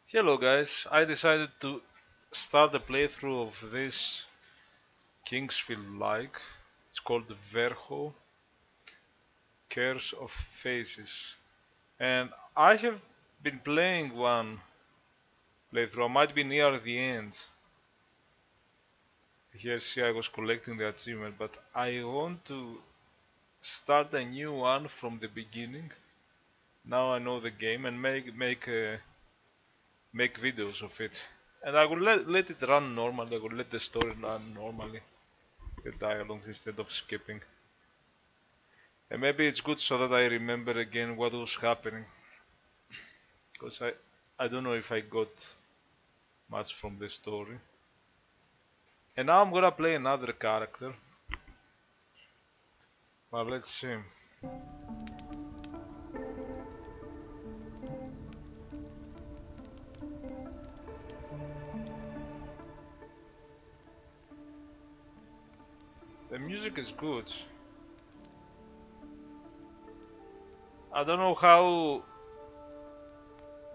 Hello guys, I decided to start a playthrough of this Kingsfield-like. It's called Verho, Curse of Faces. And I have been playing one playthrough, I might be near the end. Here see I was collecting the achievement, but I want to start a new one from the beginning. Now I know the game and make videos of it. And I will let it run normally, I will let the story run normally. The dialogue instead of skipping. And maybe it's good so that I remember again what was happening. Because I don't know if I got much from the story. And now I'm gonna play another character. But let's see. The music is good. I don't know how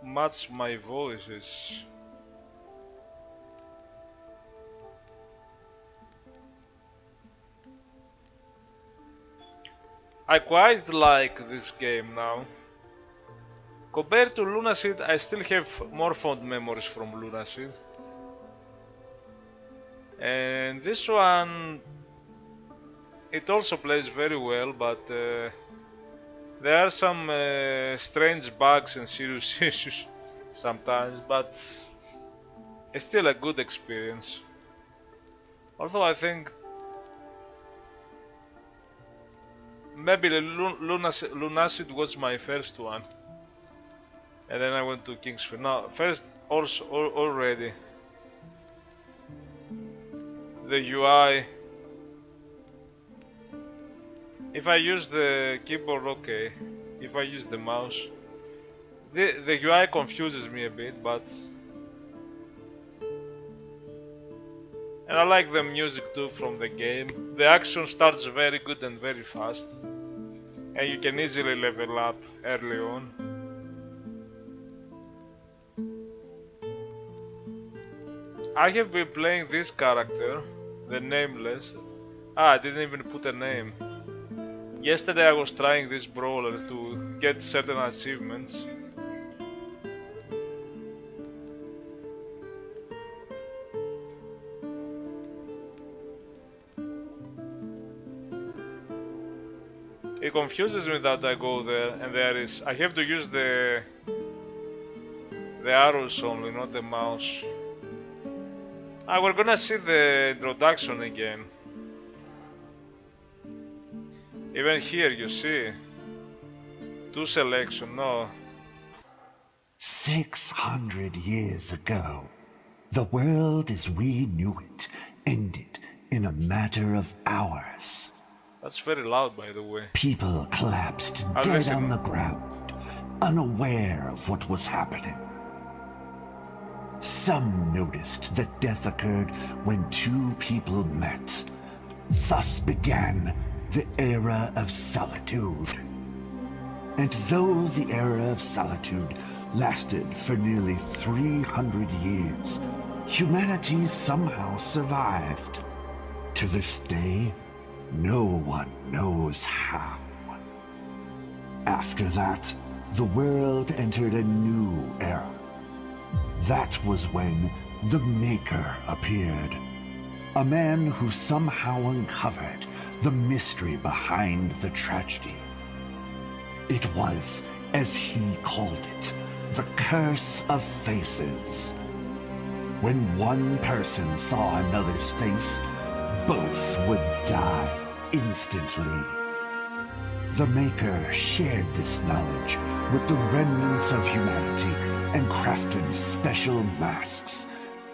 much my voice is. I quite like this game now. Compared to Lunaseed, I still have more fond memories from Lunaseed. And this one, it also plays very well, but there are some strange bugs and serious issues sometimes, but it's still a good experience. Although I think maybe the Lunacid was my first one, and then I went to Kingsfield. No, first also already the UI. If I use the keyboard, okay. If I use the mouse, the UI confuses me a bit, but and I like the music too from the game. The action starts very good and very fast, and you can easily level up early on. I have been playing this character, the Nameless. I didn't even put a name. Yesterday I was trying this brawler to get certain achievements. It confuses me that I go there and I have to use the arrows only, not the mouse. We're gonna see the introduction again. Even here you see, two selection, no. 600 years ago, the world as we knew it ended in a matter of hours. That's very loud, by the way. People collapsed dead on the ground, unaware of what was happening. Some noticed that death occurred when two people met. Thus began the era of solitude. And though the era of solitude lasted for nearly 300 years, humanity somehow survived. To this day, no one knows how. After that, the world entered a new era. That was when the Maker appeared. A man who somehow uncovered the mystery behind the tragedy. It was, as he called it, the Curse of Faces. When one person saw another's face, both would die instantly. The Maker shared this knowledge with the remnants of humanity and crafted special masks,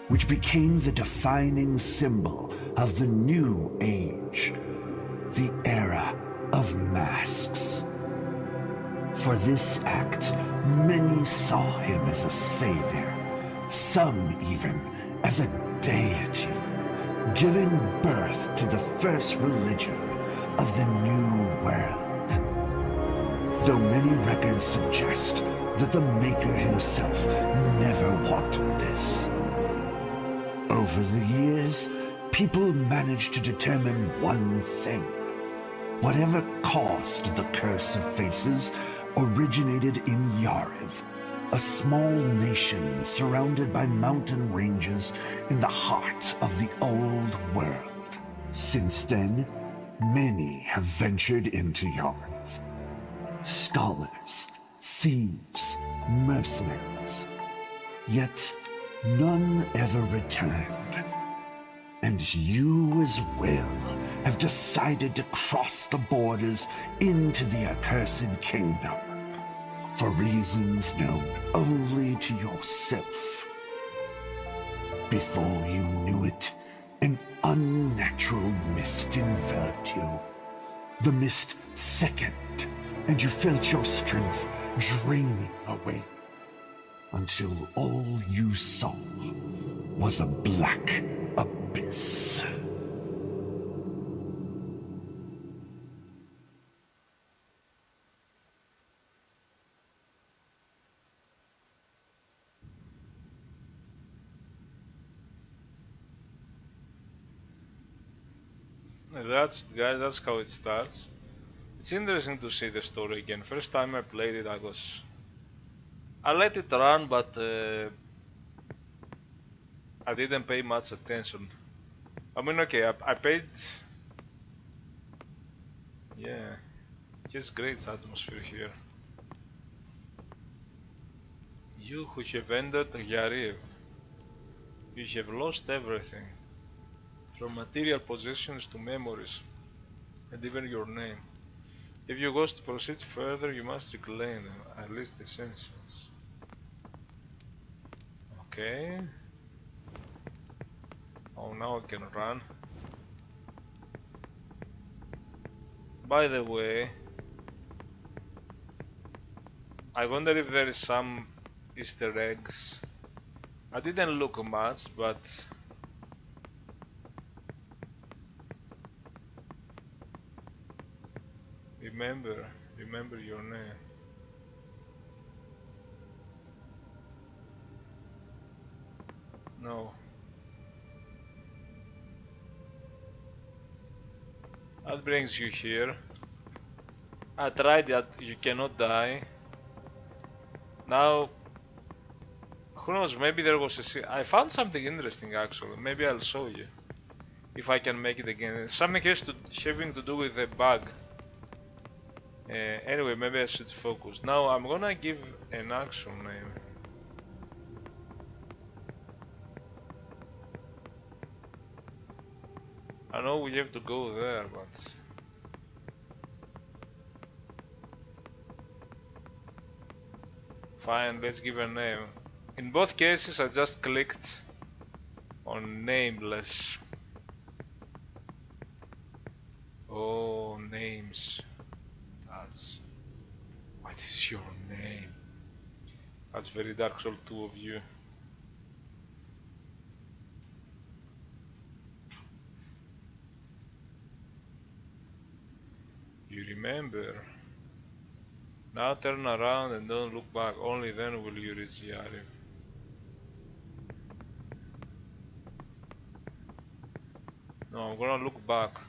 which became the defining symbol of the new age, the era of masks. For this act, many saw him as a savior, some even as a deity, giving birth to the first religion of the new world. Though many records suggest that the Maker himself never Over the years, people managed to determine one thing. Whatever caused the Curse of Faces originated in Yariv, a small nation surrounded by mountain ranges in the heart of the old world. Since then, many have ventured into Yariv. Scholars, thieves, mercenaries. Yet, none ever returned. And you as well have decided to cross the borders into the accursed kingdom. For reasons known only to yourself. Before you knew it, an unnatural mist enveloped you. The mist thickened, and you felt your strength draining away. Until all you saw was a black abyss. That's, guys, that's how it starts. It's interesting to see the story again. First time I played it, I let it run, but I didn't pay much attention. I mean, okay, I paid. Yeah, it has great atmosphere here. You who have entered Yariv, you have lost everything, from material possessions to memories, and even your name. If you wish to proceed further, you must reclaim them, at least the essentials. Okay. Oh, now I can run. By the way, I wonder if there is some Easter eggs. I didn't look much, but remember your name. No. That brings you here. I tried that, you cannot die. Now, who knows, maybe there was I found something interesting actually, maybe I'll show you. If I can make it again. Something having to do with a bug. Anyway, maybe I should focus. Now I'm gonna give an action name. I know we have to go there, but... Fine, let's give a name. In both cases I just clicked on nameless. Oh, names. That's... What is your name? That's very Dark Souls 2 of you. You remember. Now turn around and don't look back, only then will you reach Yariv. No, I'm gonna look back.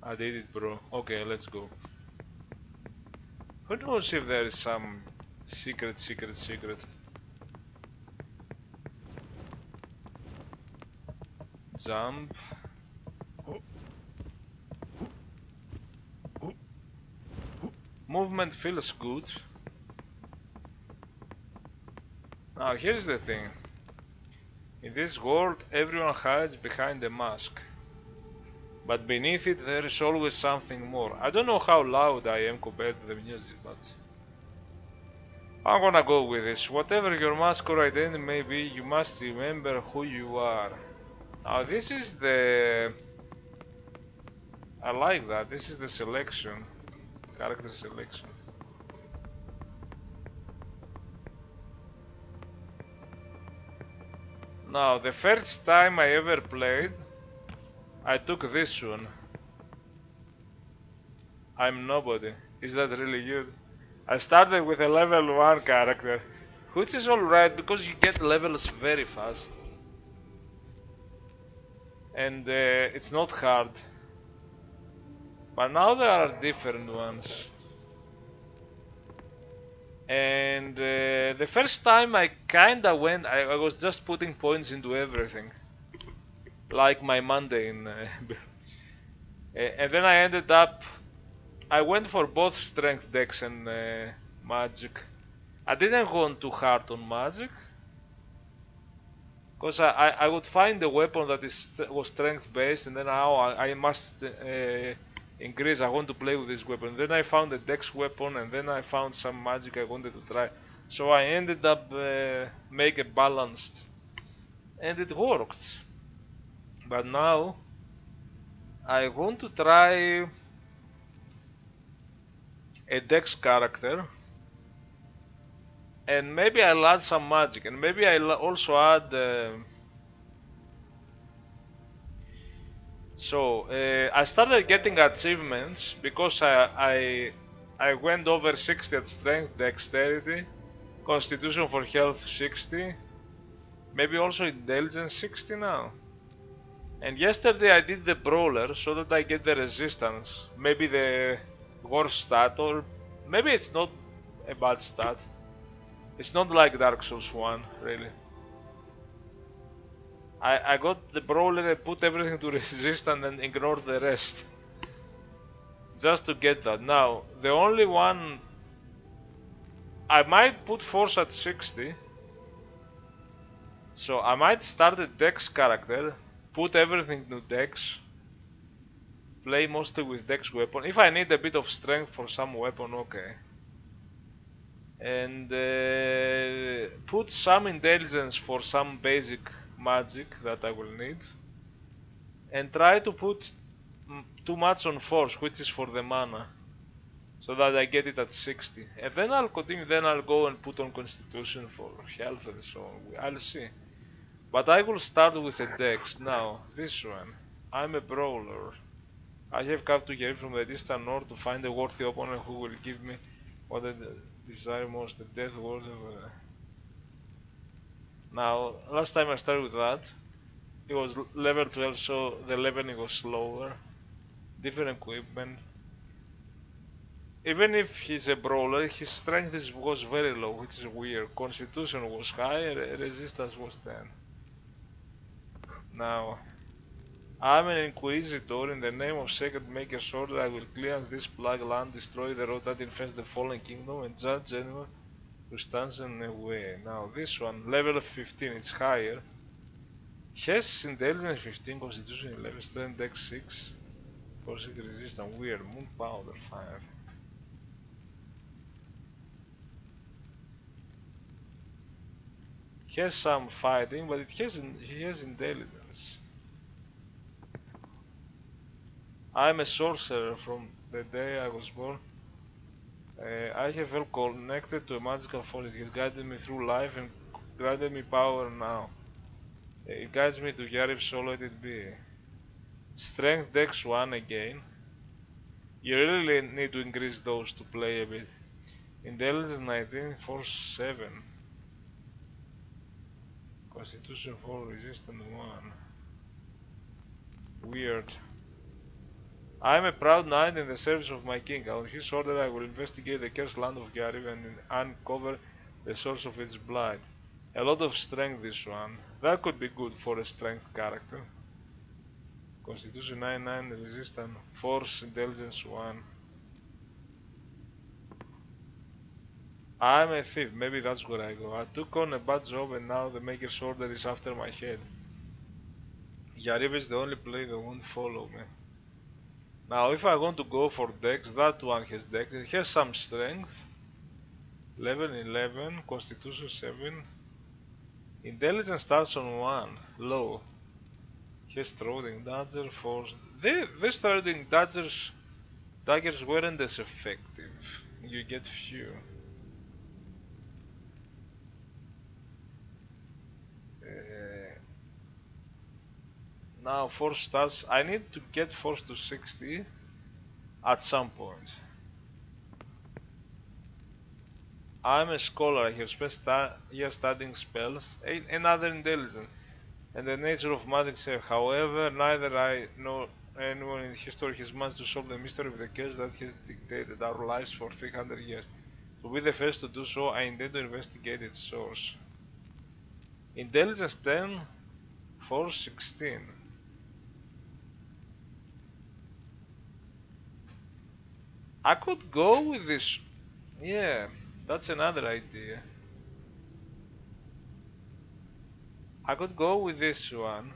I did it, bro. Okay, let's go. Who knows if there is some secret. Jump. Movement feels good. Now here's the thing. In this world, everyone hides behind a mask. But beneath it, there is always something more. I don't know how loud I am compared to the music, but... I'm gonna go with this. Whatever your mask or identity may be, you must remember who you are. Now this is the... I like that. This is the selection. Character selection. Now, the first time I ever played, I took this one. I'm nobody. Is that really good? I started with a level 1 character, which is alright because you get levels very fast. And it's not hard. But now there are different ones. And the first time I kinda went, I was just putting points into everything. Like my mundane. And then I ended up, I went for both strength dex and magic. I didn't want too hard on magic. Because I would find a weapon that was strength based, and then now I must increase. I want to play with this weapon. Then I found a dex weapon, and then I found some magic I wanted to try. So I ended up make it balanced, and it worked. But now I want to try a dex character, and maybe I'll add some magic, and maybe I'll also add. I started getting achievements because I went over 60 at strength, dexterity, constitution for health 60, maybe also intelligence 60 now. And yesterday I did the brawler so that I get the resistance, maybe the worst stat, or maybe it's not a bad stat. It's not like Dark Souls 1, really. I got the brawler and put everything to resistance and ignored the rest. Just to get that. Now, the only one I might put force at 60. So I might start a dex character, put everything to dex, play mostly with dex weapon. If I need a bit of strength for some weapon, okay. And put some intelligence for some basic magic that I will need. And try to put too much on force, which is for the mana. So that I get it at 60. And then I'll continue, then I'll go and put on constitution for health and so on. I'll see. But I will start with a dex. Now, this one. I'm a brawler. I have come to here from the distant north to find a worthy opponent who will give me what I desire most, the death word. Now, last time I started with that, it was level 12, so the leveling was slower. Different equipment. Even if he's a brawler, his strength was very low, which is weird. Constitution was high, resistance was 10. Now, I'm an inquisitor. In the name of Sacred Maker's Order, I will cleanse this plague land, destroy the road that infests the fallen kingdom, and judge anyone who stands in the way. Now, this one, level 15, it's higher. Has intelligence 15, constitution 11, strength dex 6, force resistance, weird, moon powder 5. He has some fighting, but he has intelligence. I'm a sorcerer from the day I was born. I have felt connected to a magical force. It has guided me through life and granted me power now. It guides me to Yarib, so let it be. Strength Dex 1 again. You really need to increase those to play a bit. Intelligence 19, Force 7. Constitution 4, Resistance 1. Weird. I am a proud knight in the service of my king. On his order I will investigate the cursed land of Yarib and uncover the source of its blight. A lot of strength this one. That could be good for a strength character. Constitution 99, resistance, force, intelligence 1. I'm a thief, maybe that's where I go. I took on a bad job and now the Maker's Order is after my head. Yarib is the only player that won't follow me. Now if I want to go for dex, that one has dex. It has some strength. Level 11, constitution 7. Intelligence starts on 1, low. Has throwing dagger, force. These throwing daggers weren't as effective. You get few. Now force starts. I need to get force to 60 at some point. I'm a scholar. I have spent years studying spells and other intelligence and the nature of magic itself. However, neither I nor anyone in history has managed to solve the mystery of the case that has dictated our lives for 300 years. To be the first to do so, I intend to investigate its source. Intelligence 10, force 16. I could go with this. Yeah, that's another idea. I could go with this one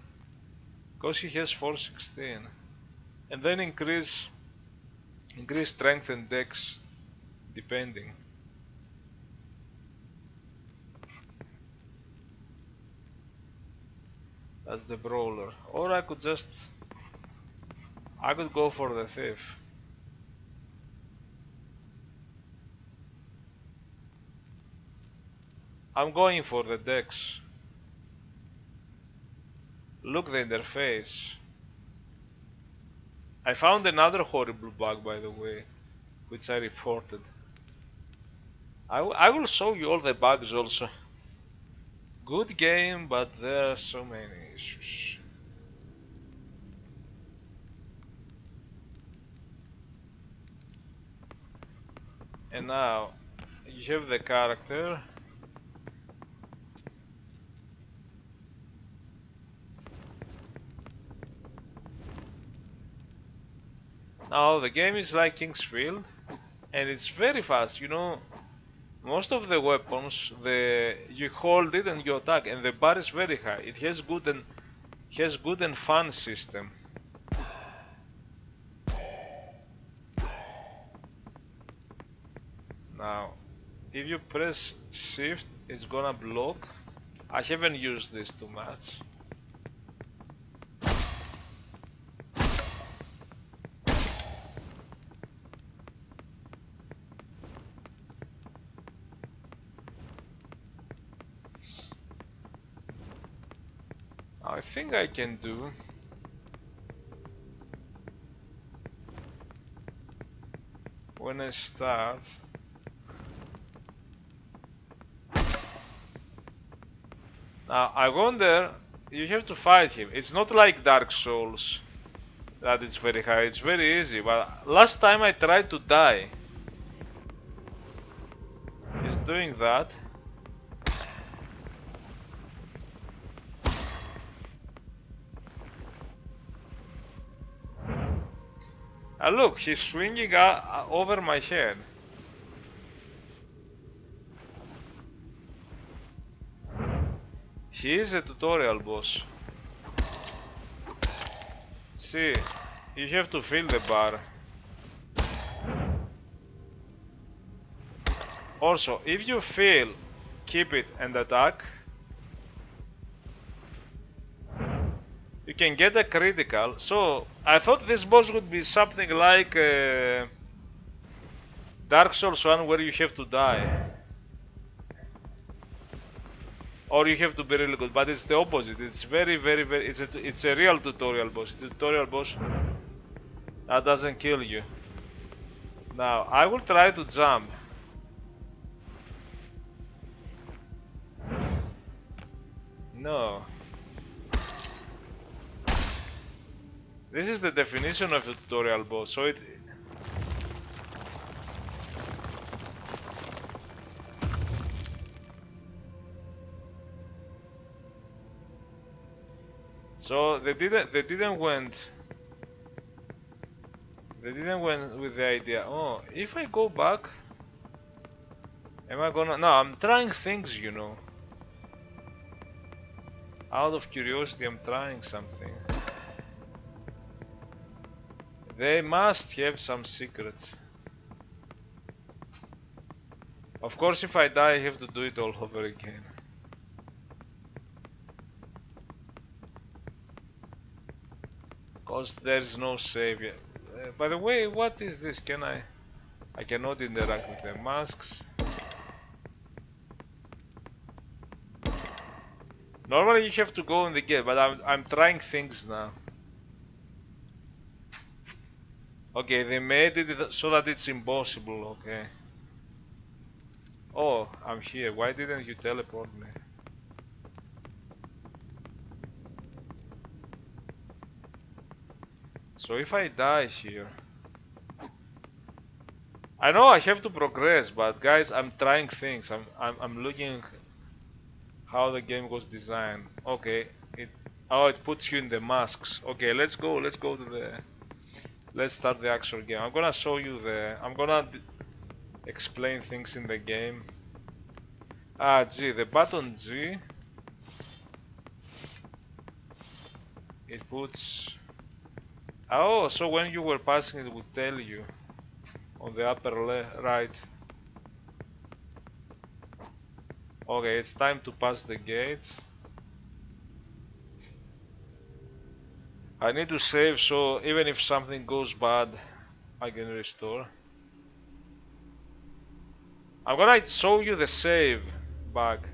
because he has force 16 and then increase strength and dex depending. That's the brawler. Or I could go for the thief. I'm going for the dex. Look the interface. I found another horrible bug, by the way, which I reported. I will show you all the bugs also. Good game, but there are so many issues. And now you have the character. Now the game is like Kingsfield, and it's very fast. You know, most of the weapons, you hold it and you attack, and the bar is very high. It has good and fun system. Now, if you press shift, it's gonna block. I haven't used this too much. I think I can do. When I start. Now, I wonder, you have to fight him. It's not like Dark Souls, that it's very hard. It's very easy, but last time I tried to die. He's doing that. Look, he's swinging over my head. He is a tutorial boss. See, you have to fill the bar. Also, if you fail, keep it and attack. You can get a critical. So, I thought this boss would be something like Dark Souls 1 where you have to die. Or you have to be really good, but it's the opposite. It's very, it's a real tutorial boss. It's a tutorial boss that doesn't kill you. Now, I will try to jump. No. This is the definition of a tutorial boss, so it... So they didn't went with the idea, oh, if I go back, am I gonna... No, I'm trying things, you know. Out of curiosity, I'm trying something. They must have some secrets. Of course, if I die, I have to do it all over again. Cause there's no save yet. By the way, what is this? I cannot interact with the masks. Normally you have to go in the gate, but I'm trying things now. Okay, they made it so that it's impossible, okay. Oh, I'm here. Why didn't you teleport me? So if I die here, I know I have to progress, but guys, I'm trying things. I'm looking how the game was designed. Okay, it puts you in the masks. Okay, let's go. Let's start the actual game. I'm gonna show you I'm gonna explain things in the game. Ah, G, the button G, it puts. Oh, so when you were passing, it would tell you on the upper right. Okay, it's time to pass the gate. I need to save, so even if something goes bad, I can restore. I'm gonna show you the save bug.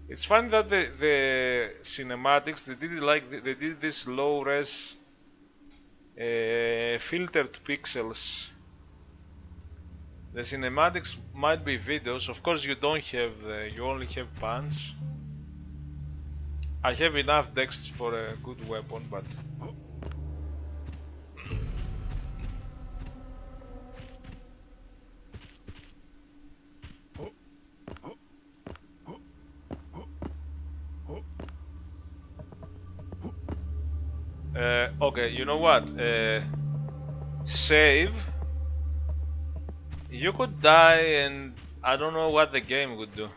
It's funny that the cinematics they did it like they did this low res filtered pixels. The cinematics might be videos. Of course, you don't have you only have pans. I have enough dex for a good weapon, but okay. You know what? Save. You could die, and I don't know what the game would do.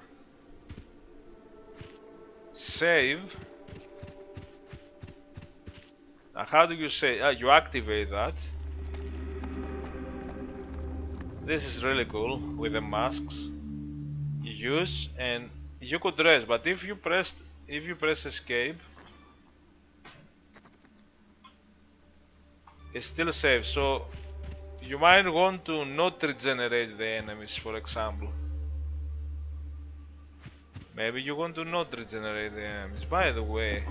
Save. Now, how do you say? You activate that. This is really cool with the masks. You use and you could rest, but if you press escape, it still saves. So you might want to not regenerate the enemies, for example. Maybe you want to not regenerate the enemies. By the way,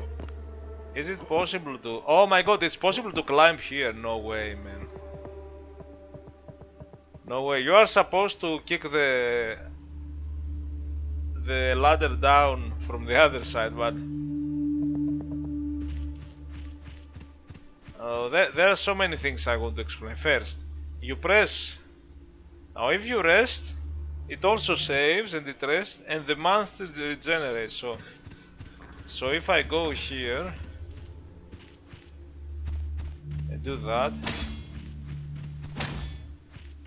is it possible to... Oh my god, it's possible to climb here. No way, man. No way. You are supposed to kick the ladder down from the other side, but... there are so many things I want to explain. First, you press... Now if you rest, it also saves and it rests, and the monster regenerates. So if I go here and do that,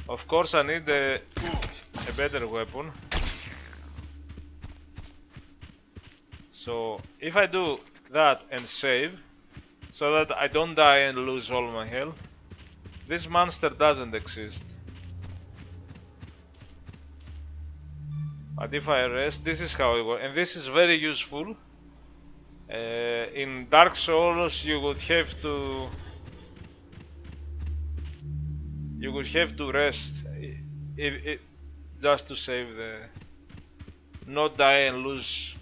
of course I need a better weapon. So if I do that and save, so that I don't die and lose all my health, this monster doesn't exist. But if I rest, this is how it works, and this is very useful. In Dark Souls, you would have to rest just to save not die and lose.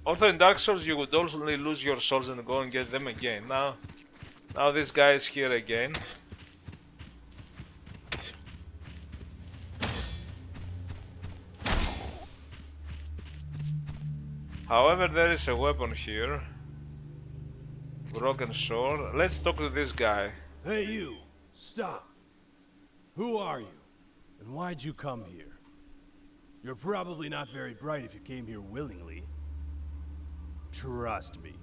Also in Dark Souls, you would also lose your souls and go and get them again. Now this guy is here again. However, there is a weapon here. Broken sword. Let's talk to this guy. Hey you! Stop! Who are you? And why'd you come here? You're probably not very bright if you came here willingly. Trust me.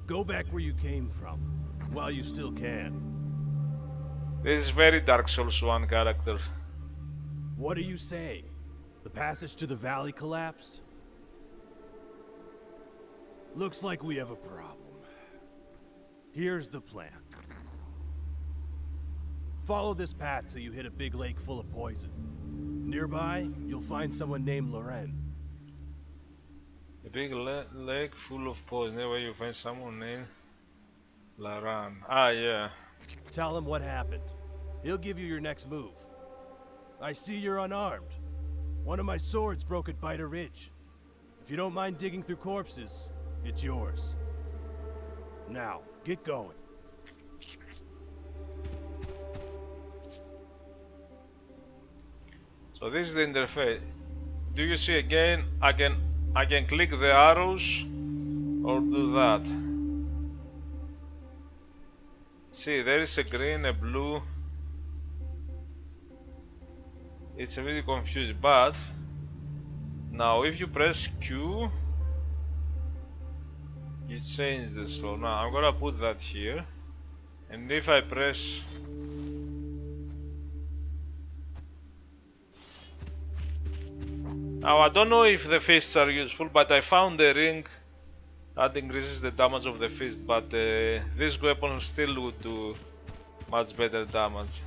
Go back where you came from, while you still can. This is very Dark Souls 1 character. What are you saying? The passage to the valley collapsed? Looks like we have a problem. Here's the plan. Follow this path till you hit a big lake full of poison. Nearby, you'll find someone named Loren. A big lake full of poison. Where you find someone named Laran. Ah, yeah. Tell him what happened. He'll give you your next move. I see you're unarmed. One of my swords broke at Biter Ridge. If you don't mind digging through corpses, it's yours. Now, get going. So this is the interface. Do you see again? I can click the arrows or do that. See, there is a green, a blue. It's a bit confused, but now if you press Q, you change the slow. Now I'm gonna put that here, and if I press now, I don't know if the fists are useful, but I found a ring that increases the damage of the fist, but this weapon still would do much better damage.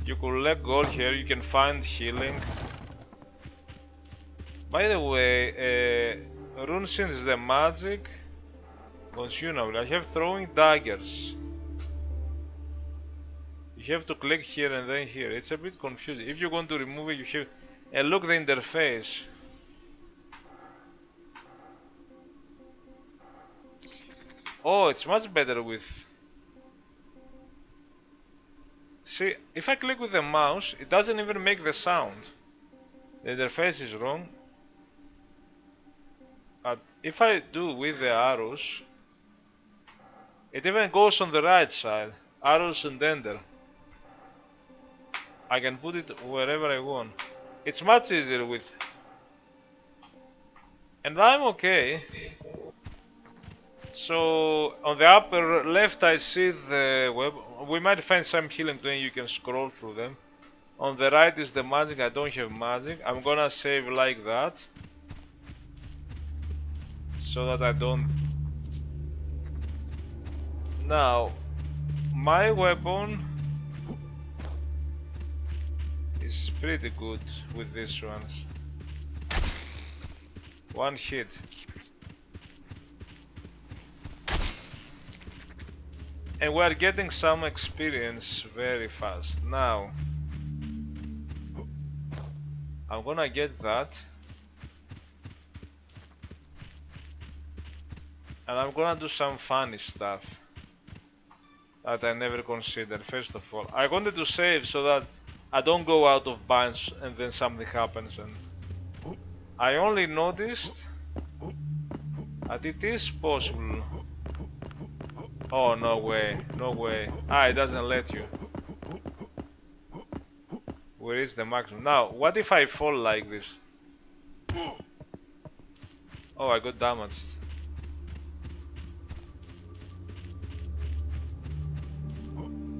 You collect gold here, you can find healing. By the way, rune since the magic consumable. I have throwing daggers. You have to click here and then here. It's a bit confusing. If you want to remove it, you have. And look the interface. Oh, it's much better with. See, if I click with the mouse, it doesn't even make the sound. The interface is wrong. But if I do with the arrows, it even goes on the right side. Arrows and enter. I can put it wherever I want. It's much easier with. And I'm okay. So on the upper left I see the web. We might find some healing when you can scroll through them. On the right is the magic. I don't have magic. I'm gonna save like that, so that I don't. Now my weapon is pretty good with these ones. One hit. And we are getting some experience very fast. Now I'm gonna get that, and I'm gonna do some funny stuff that I never considered. First of all, I wanted to save so that I don't go out of bounds and then something happens, and I only noticed that it is possible. Oh, no way, no way. Ah, it doesn't let you. Where is the maximum? Now, what if I fall like this? Oh, I got damaged.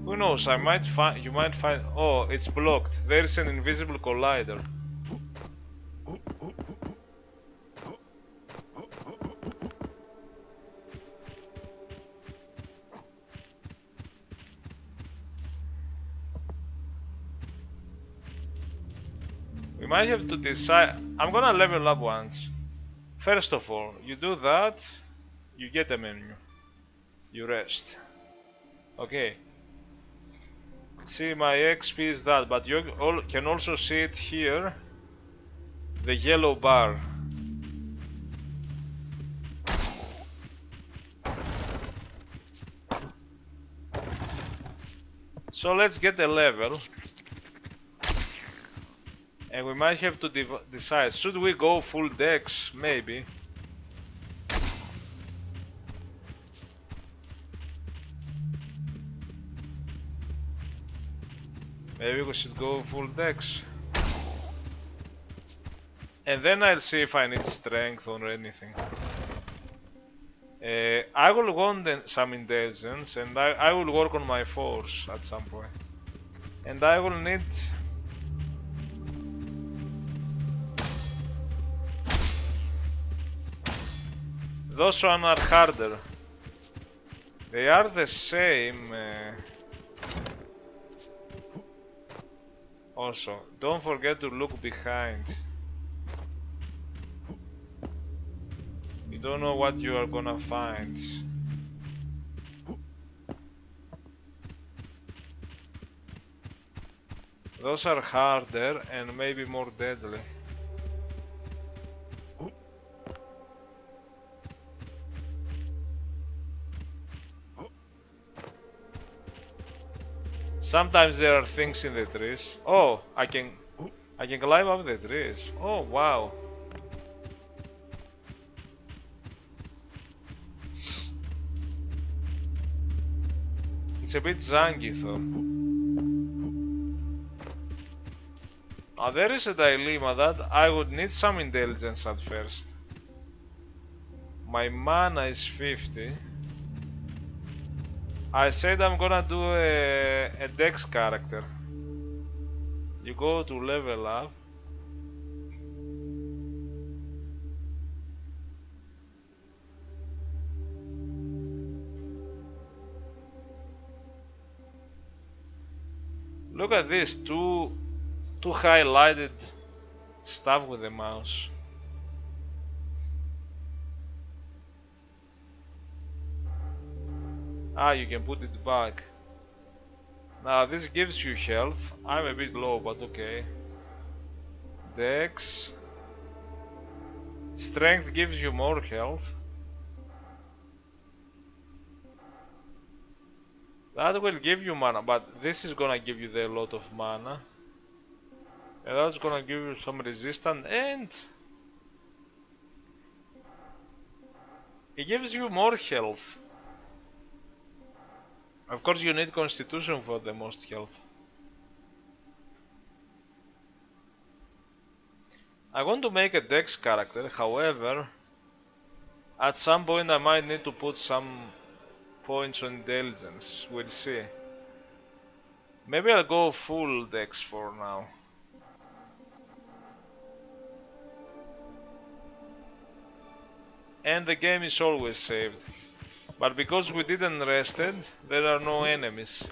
Who knows, I might find, you might find, oh, it's blocked. There's an invisible collider. We might have to decide. I'm gonna level up once. First of all, you do that, you get a menu. You rest. Okay. See, my XP is that, but you can also see it here. The yellow bar. So let's get a level. And we might have to decide, should we go full dex? Maybe. Maybe we should go full dex. And then I'll see if I need strength or anything. I will want some intelligence, and I will work on my force at some point. And I will need... Those one are harder. They are the same. Also, don't forget to look behind. You don't know what you are gonna find. Those are harder and maybe more deadly. Sometimes there are things in the trees. Oh, I can climb up the trees. Oh, wow. It's a bit janky though. Now there is a dilemma that I would need some intelligence at first. My mana is 50. I said I'm gonna do a dex character. You go to level up. Look at this, two highlighted stuff with the mouse. Ah, you can put it back. Now this gives you health. I'm a bit low, but okay. Dex. Strength gives you more health. That will give you mana, but this is gonna give you a lot of mana. And that's gonna give you some resistance, and it gives you more health. Of course you need constitution for the most health. I want to make a dex character, however, at some point I might need to put some points on intelligence, we'll see. Maybe I'll go full dex for now. And the game is always saved. But because we didn't rest it, there are no enemies,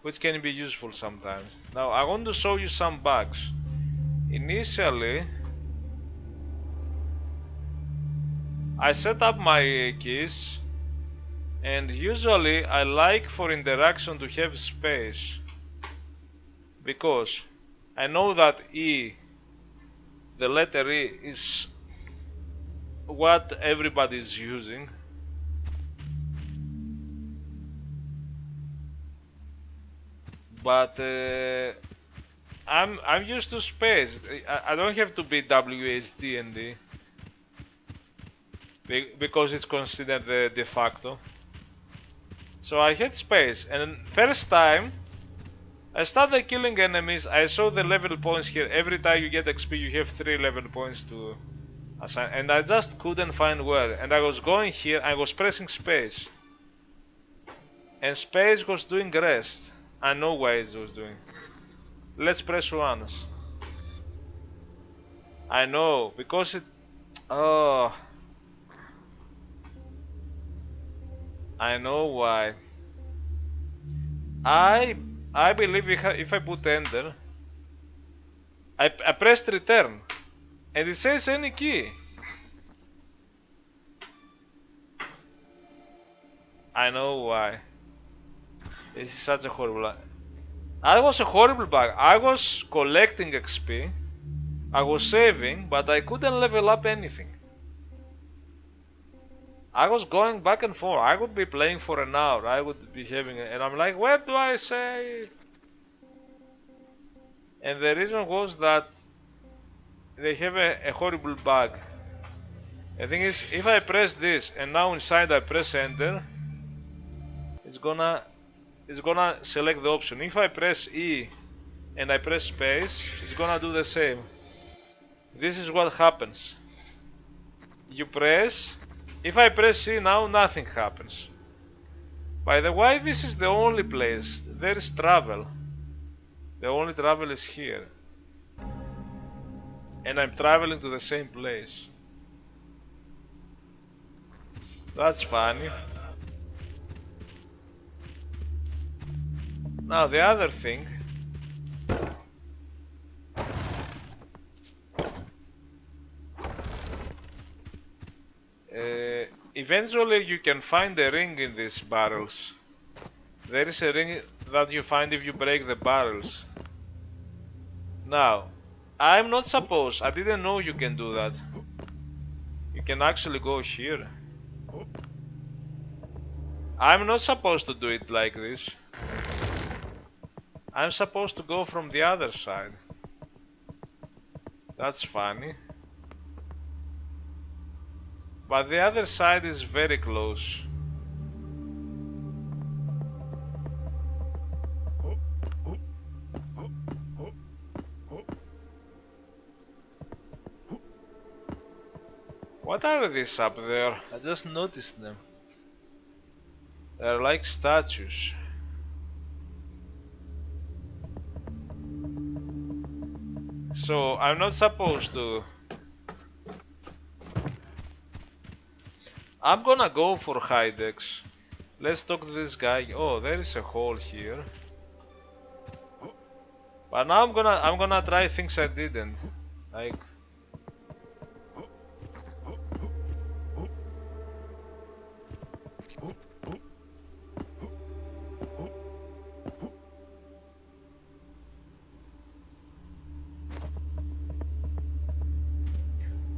which can be useful sometimes. Now I want to show you some bugs. Initially, I set up my keys, and usually I like for interaction to have space, because I know that E, the letter E, is what everybody is using. But I'm used to space. I don't have to be WSD and D because it's considered the de facto. So I had space, and first time I started killing enemies. I saw the level points here. Every time you get XP, you have 3 level points to assign, and I just couldn't find where. And I was going here. I was pressing space, and space was doing rest. I know why it was doing. Let's press once. I know, because it... Oh... I know why. I believe if I put enter, I pressed return, and it says any key. I know why. This is such a horrible... That was a horrible bug. I was collecting XP, I was saving, but I couldn't level up anything. I was going back and forth. I would be playing for an hour. I would be having and I'm like, where do I save? And the reason was that they have a horrible bug. The thing is, if I press this and now inside I press enter, it's gonna select the option. If I press E and I press space, it's gonna do the same. This is what happens. You press. If I press E now, nothing happens. By the way, this is the only place. There is travel. The only travel is here. And I'm traveling to the same place. That's funny. Now the other thing. Eventually you can find a ring in these barrels. There is a ring that you find if you break the barrels. Now, I'm not supposed. I didn't know you can do that. You can actually go here. I'm not supposed to do it like this. I'm supposed to go from the other side. That's funny. But the other side is very close. What are these up there? I just noticed them. They're like statues. So I'm not supposed to. I'm gonna go for Hydex. Let's talk to this guy. Oh, there is a hole here. But now I'm gonna try things I didn't. Like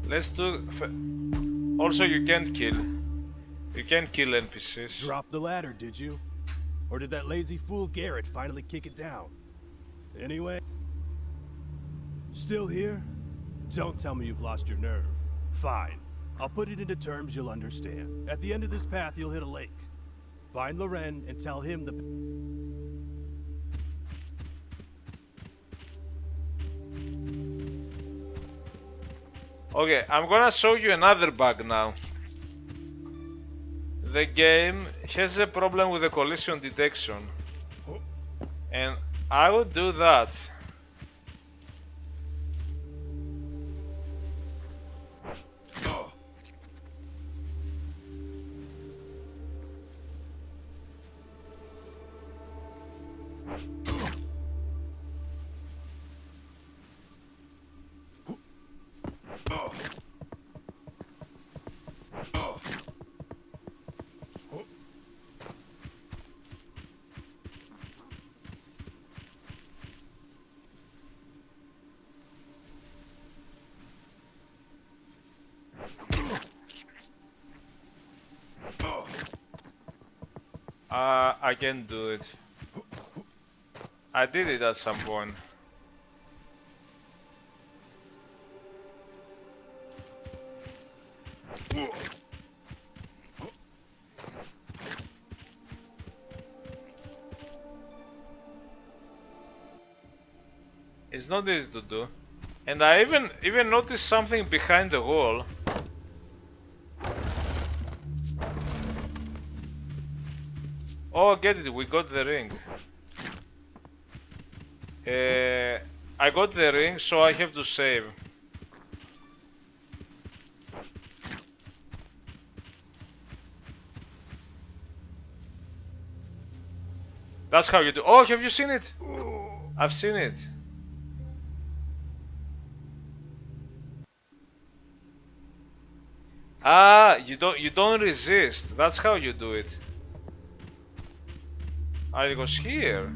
let's do. Also, you can't kill. You can't kill NPCs. Dropped the ladder, did you? Or did that lazy fool Garrett finally kick it down? Anyway, still here? Don't tell me you've lost your nerve. Fine. I'll put it into terms you'll understand. At the end of this path, you'll hit a lake. Find Loren and tell him the... Okay, I'm gonna show you another bug now. The game has a problem with the collision detection. And I would do that. I can do it. I did it at some point. It's not easy to do. And I even noticed something behind the wall. Oh, get it, we got the ring. I got the ring, so I have to save. That's how you do. Oh, have you seen it? I've seen it. Ah, you don't resist. That's how you do it. Ah, it goes here.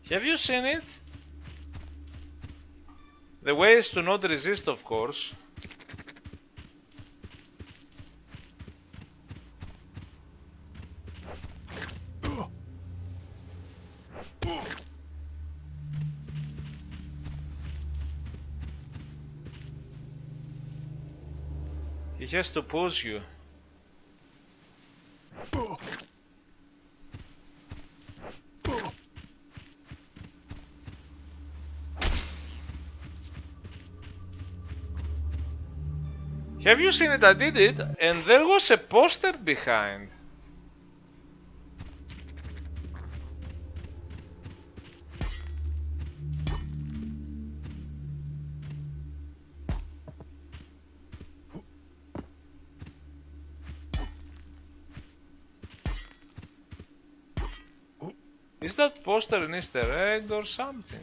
Have you seen it? The way is to not resist, of course. He has to push you. Have you seen it? I did it, and there was a poster behind. Is that poster an Easter egg or something?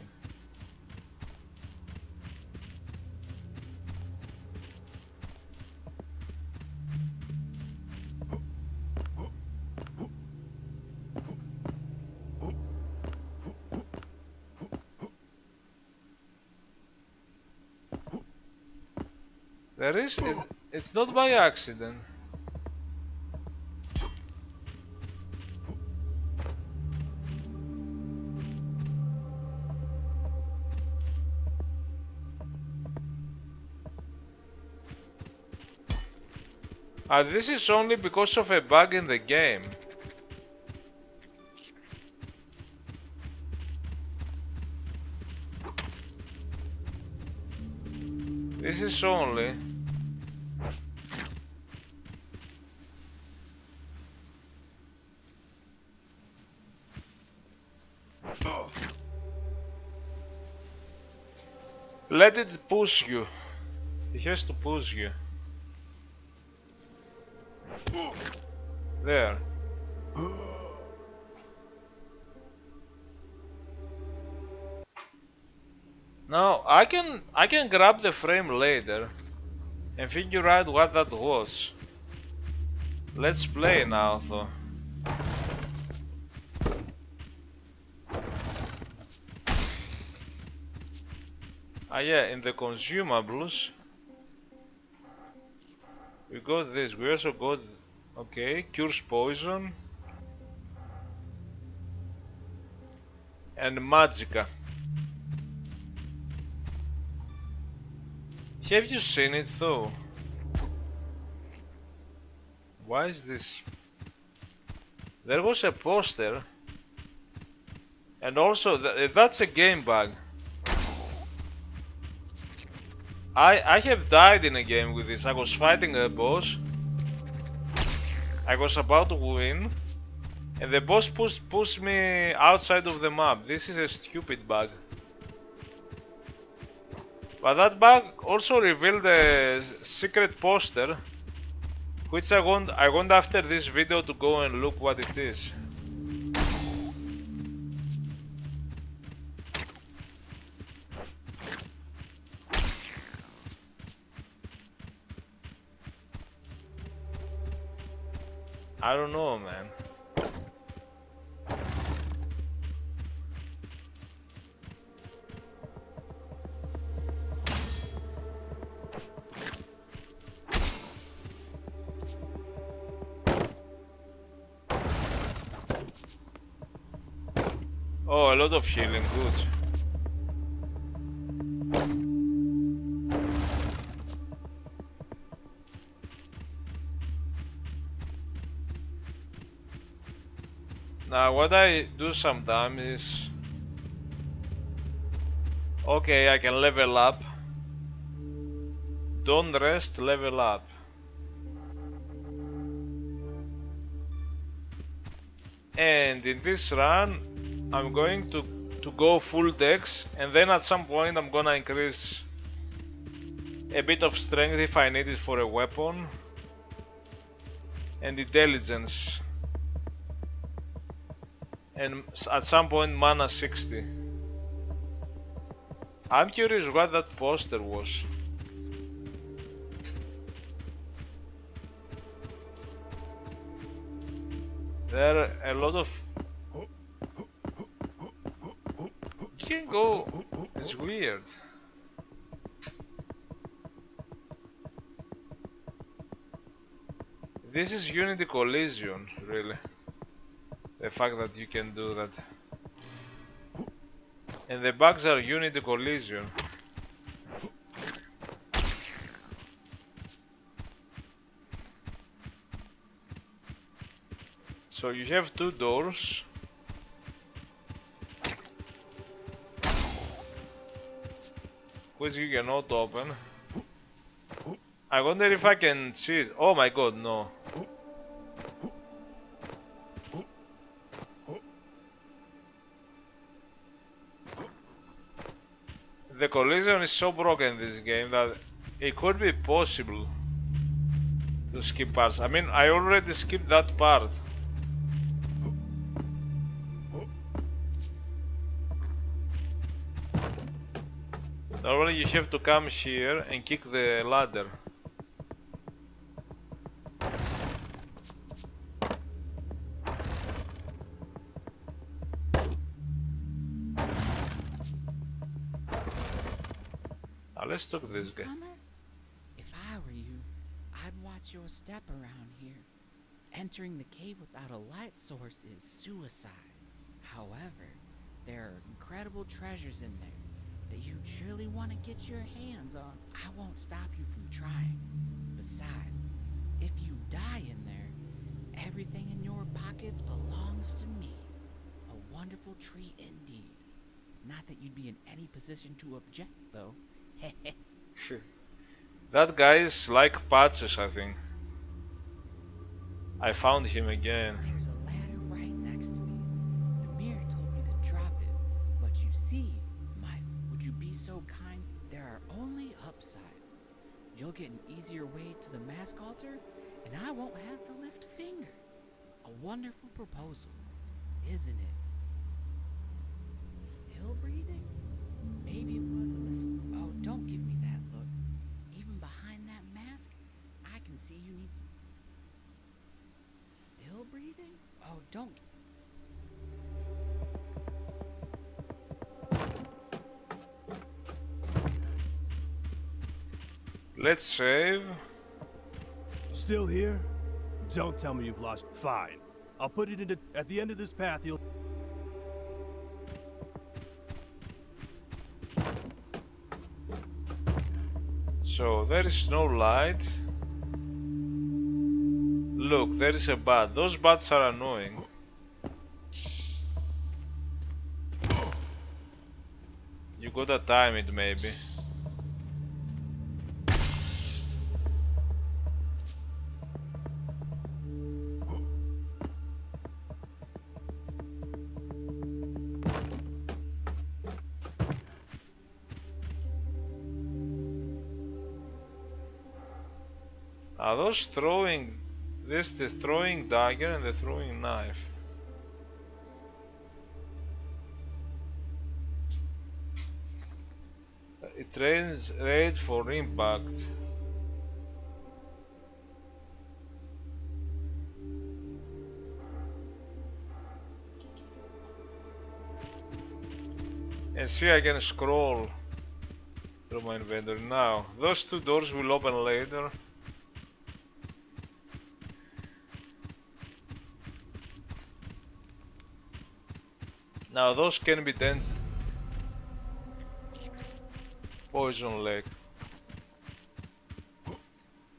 There is... it's not by accident. This is only because of a bug in the game. This is only... Let it push you. It has to push you. There. Now I can grab the frame later and figure out what that was. Let's play now though. Yeah, in the consumables we got this. We also got, okay, cures poison and magicka. Have you seen it though? Why is this? There was a poster, and also that's a game bug. I have died in a game with this. I was fighting a boss. I was about to win, and the boss pushed me outside of the map. This is a stupid bug. But that bug also revealed a secret poster, which I want after this video to go and look what it is. I don't know, man. Oh, a lot of healing, good. Now what I do sometimes is... okay, I can level up. Don't rest, level up. And in this run, I'm going to go full dex, and then at some point I'm gonna increase a bit of strength if I need it for a weapon, and intelligence, and at some point mana 60. I'm curious what that poster was. There are a lot of... you can go... it's weird. This is Unity Collision, really. The fact that you can do that. And the bugs are Unity Collision. So you have two doors. Which you cannot open. I wonder if I can cheese. Oh my god, no. The collision is so broken in this game that it could be possible to skip parts. I mean, I already skipped that part. Normally you have to come here and kick the ladder. Now let's talk to this guy. If I watch your step around here. Entering the cave without a light source is suicide. However, there are incredible treasures in there that you'd surely want to get your hands on. I won't stop you from trying. Besides, if you die in there, everything in your pockets belongs to me. A wonderful treat indeed. Not that you'd be in any position to object, though. That guy is like patches, I think. I found him again. There's a ladder right next to me. Namir told me to drop it. But you see, would you be so kind? There are only upsides. You'll get an easier way to the mask altar, and I won't have to lift a finger. A wonderful proposal, isn't it? Still breathing? Maybe it was a mistake. Oh, don't give me that look. Even behind that mask, I can see you need... Still breathing? Oh, don't... Let's save. Still here? Don't tell me you've lost. Fine. I'll put it into. At the end of this path, you'll. So there is no light. Look, there is a bat. Those bats are annoying. You gotta time it, maybe. Are those throwing... This the throwing dagger and the throwing knife. It trains raid for impact. And see, I can scroll through my inventory now. Those two doors will open later. Now those can be dented. Poison lake.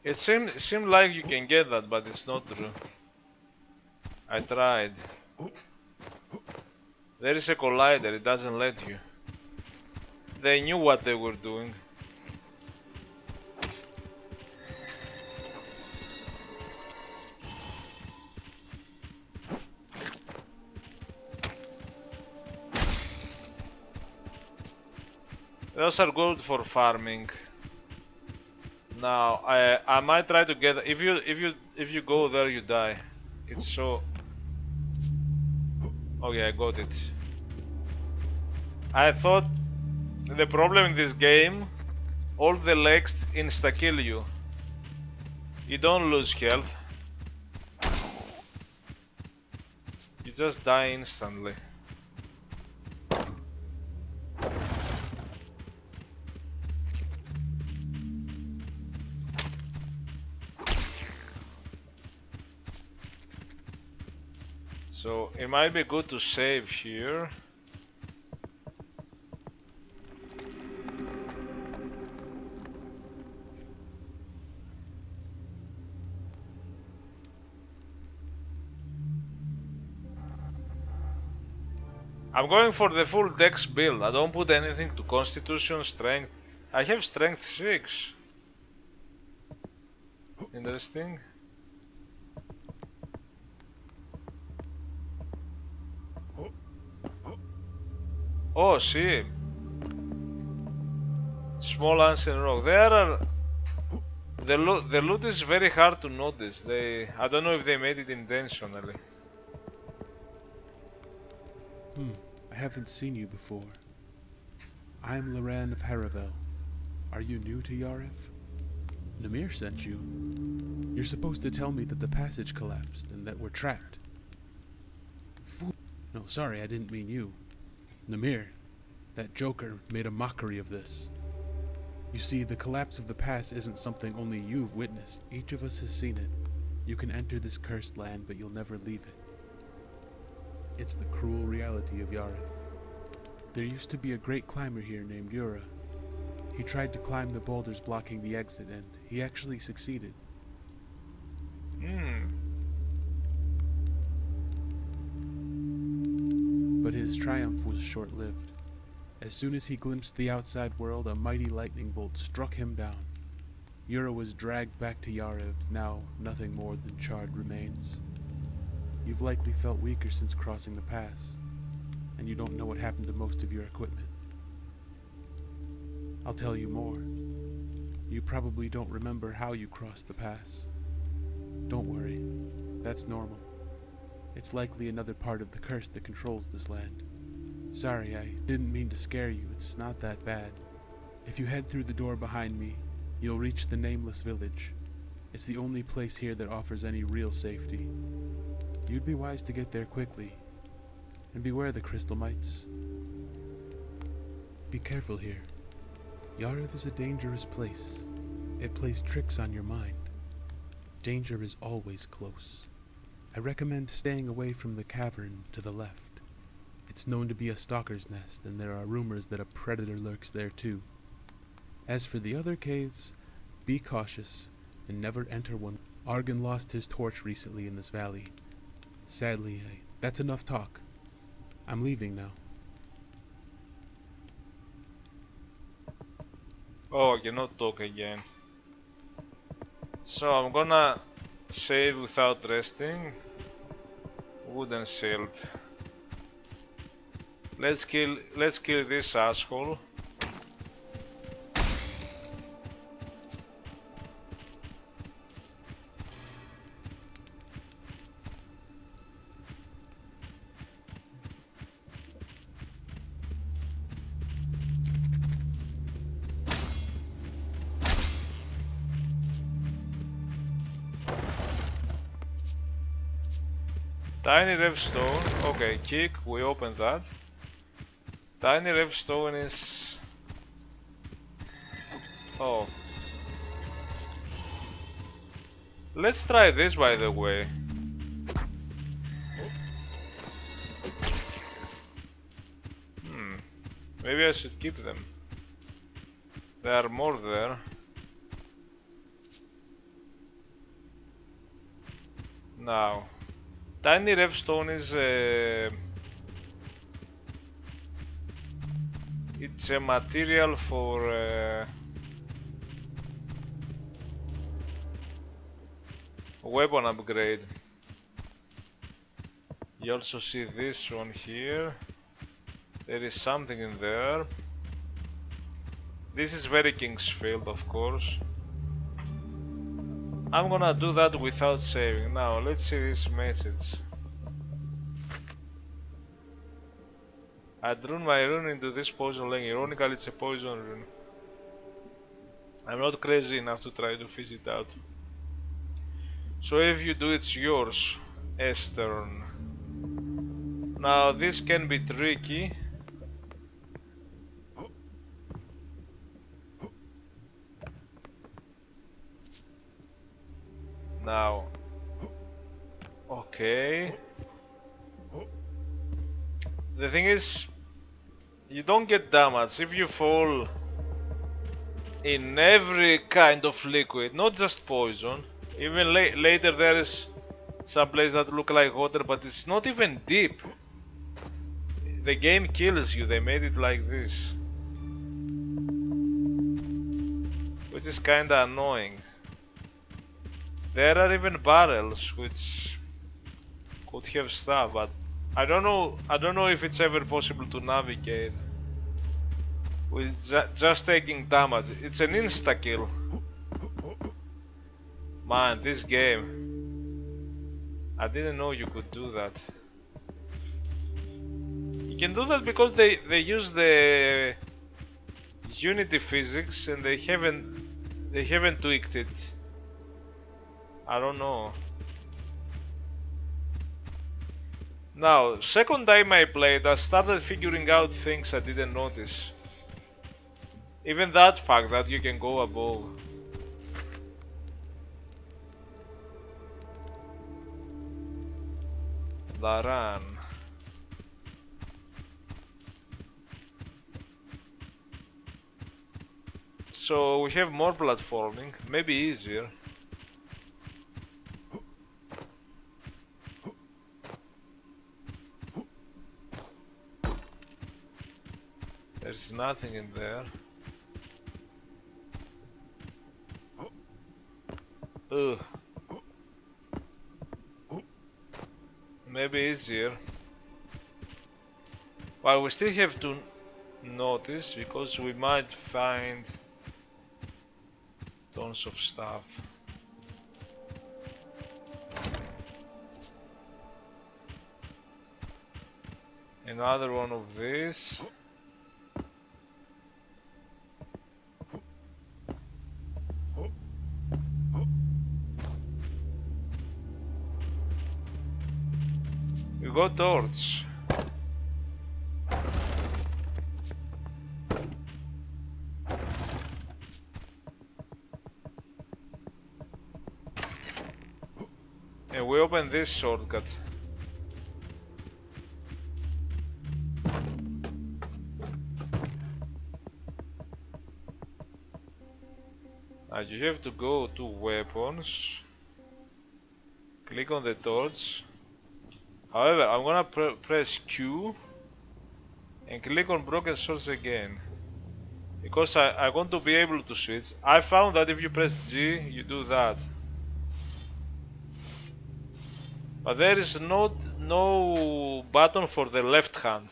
It seemed like you can get that, but it's not true. I tried. There is a collider, it doesn't let you. They knew what they were doing. Those are good for farming. Now I might try to get... If you go there, you die. It's so... Okay, I got it. I thought the problem in this game, all the legs insta kill you. You don't lose health. You just die instantly. So it might be good to save here. I'm going for the full dex build. I don't put anything to constitution, strength. I have strength 6. Interesting. Oh, see. Small ancient rock. There are... The loot is very hard to notice. I don't know if they made it intentionally. I haven't seen you before. I'm Loran of Haravel. Are you new to Yarif? Namir sent you. You're supposed to tell me that the passage collapsed and that we're trapped. No, sorry, I didn't mean you. Namir, that joker made a mockery of this. You see, the collapse of the pass isn't something only you've witnessed. Each of us has seen it. You can enter this cursed land, but you'll never leave it. It's the cruel reality of Yarif. There used to be a great climber here named Yura. He tried to climb the boulders blocking the exit, and he actually succeeded. But his triumph was short-lived. As soon as he glimpsed the outside world, a mighty lightning bolt struck him down. Yura was dragged back to Yariv, now nothing more than charred remains. You've likely felt weaker since crossing the pass, and you don't know what happened to most of your equipment. I'll tell you more. You probably don't remember how you crossed the pass. Don't worry, that's normal. It's likely another part of the curse that controls this land. Sorry, I didn't mean to scare you, it's not that bad. If you head through the door behind me, you'll reach the Nameless Village. It's the only place here that offers any real safety. You'd be wise to get there quickly, and beware the crystal mites. Be careful here. Yariv is a dangerous place. It plays tricks on your mind. Danger is always close. I recommend staying away from the cavern to the left. It's known to be a stalker's nest, and there are rumors that a predator lurks there too. As for the other caves, be cautious and never enter one. Argon lost his torch recently in this valley. Sadly, that's enough talk. I'm leaving now. Oh, I cannot talk again. So I'm gonna save without resting. Wooden shield. Let's kill this asshole. Tiny Revstone, okay, kick, we open that. Tiny Revstone is... oh. Let's try this, by the way. Maybe I should keep them. There are more there. Now, Tiny Revstone is it's a material for weapon upgrade. You also see this one here. There is something in there. This is very Kingsfield, of course. I'm gonna do that without saving. Now, let's see this message. I drew my rune into this poison lane. Ironically, it's a poison rune. I'm not crazy enough to try to fish it out. So if you do, it's yours, Estern. Now, this can be tricky. Now, okay. The thing is, you don't get damage if you fall in every kind of liquid, not just poison. Even later there is some places that look like water, but it's not even deep. The game kills you, they made it like this. Which is kinda annoying. There are even barrels which could have stuff, but I don't know if it's ever possible to navigate with just taking damage. It's an insta kill. Man, this game, I didn't know you could do that. You can do that because they use the Unity physics and they haven't tweaked it. I don't know. Now, second time I played, I started figuring out things I didn't notice. Even that fact that you can go above. The run. So we have more platforming, maybe easier. There's nothing in there. Ugh. Maybe easier. Well, we still have to notice because we might find tons of stuff. Another one of these. We got torch. And we open this shortcut. Now you have to go to weapons. Click on the torch. However, I'm gonna press Q and click on broken swords again. Because I want to be able to switch. I found that if you press G, you do that. But there is no button for the left hand.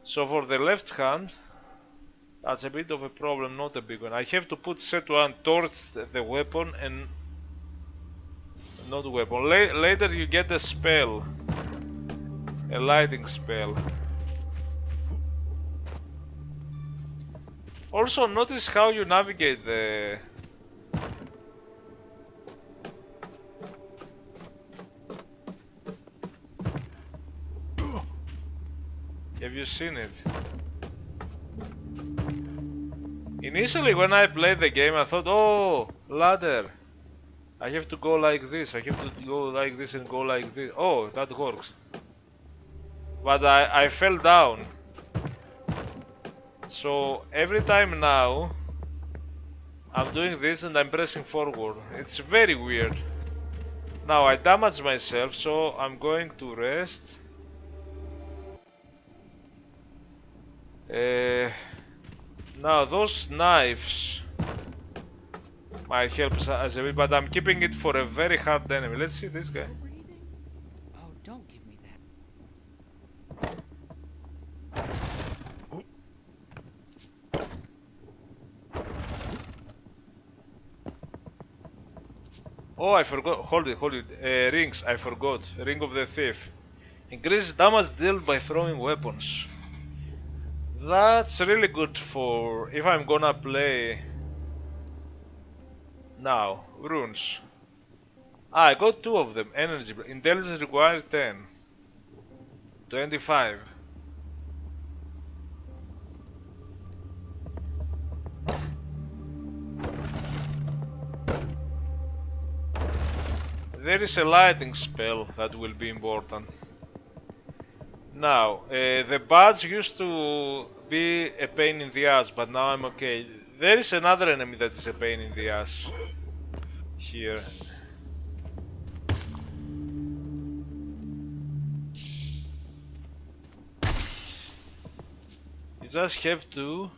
So for the left hand, that's a bit of a problem, not a big one. I have to put Z1 towards the weapon and not weapon. Later you get a spell, a lighting spell. Also notice how you navigate the... Have you seen it? Initially when I played the game I thought, oh, ladder. I have to go like this, I have to go like this and go like this. Oh, that works. But I fell down. So every time now I'm doing this and I'm pressing forward. It's very weird. Now I damaged myself, so I'm going to rest. Now those knives might help us a bit, but I'm keeping it for a very hard enemy. Let's see this guy. Breathing? Oh, don't give me that. Oh, I forgot. Hold it. Rings, I forgot. Ring of the Thief. Increases damage dealt by throwing weapons. That's really good for if I'm gonna play now. Runes. Ah, I got 2 of them. Energy. Intelligence requires 10. 25. There is a lighting spell that will be important. Now, the badge used to be a pain in the ass, but now I'm okay. There is another enemy that is a pain in the ass. Here. You just have to...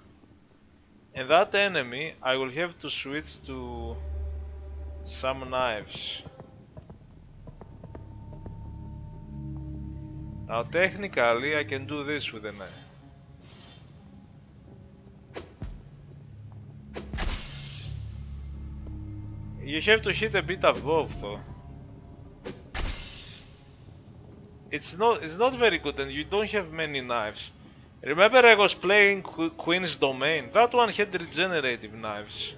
And that enemy, I will have to switch to some knives. Now technically I can do this with a knife. You have to hit a bit above though. It's not very good and you don't have many knives. Remember I was playing Queen's Domain? That one had regenerative knives.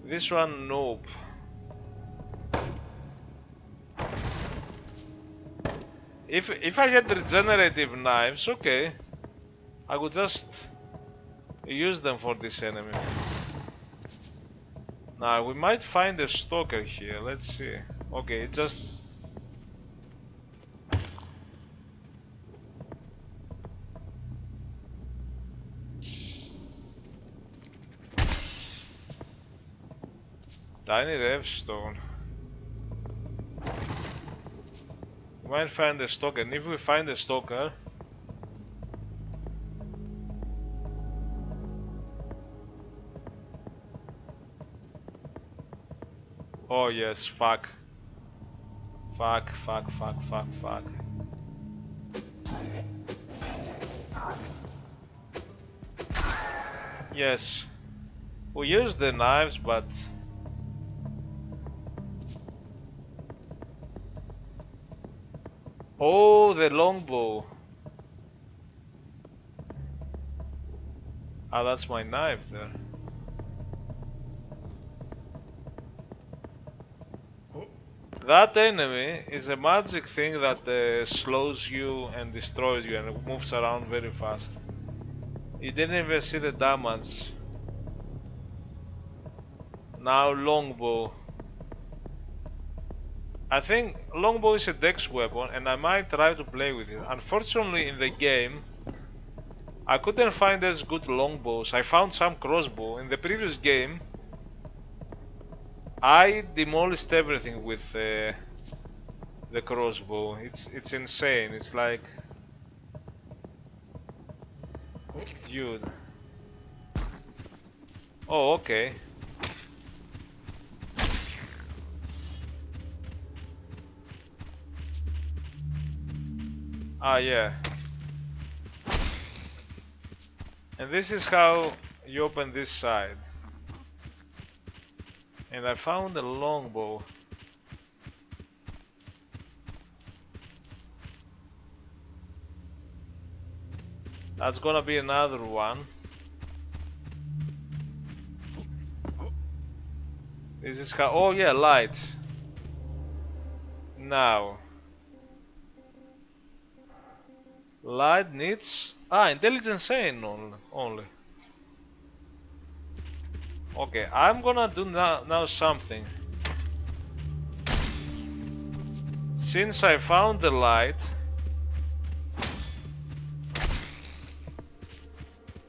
This one, nope. If I had regenerative knives, okay, I would just Use them for this enemy. Now we might find a stalker here. Let's see. Okay, just tiny revstone. We might find a stalker, and if we find a stalker, oh yes, fuck. Fuck. Yes. We use the knives, but oh, the longbow. Ah, that's my knife there. That enemy is a magic thing that slows you and destroys you and moves around very fast. You didn't even see the damage. Now longbow. I think longbow is a dex weapon and I might try to play with it. Unfortunately in the game I couldn't find as good longbows. I found some crossbow. In the previous game I demolished everything with the crossbow. It's insane. It's like, dude. Oh, okay. Ah, yeah. And this is how you open this side. And I found a longbow. That's gonna be another one. This is how. Oh yeah, light. Now. Light needs. Ah, intelligence chain only. Okay, I'm gonna do now something. Since I found the light.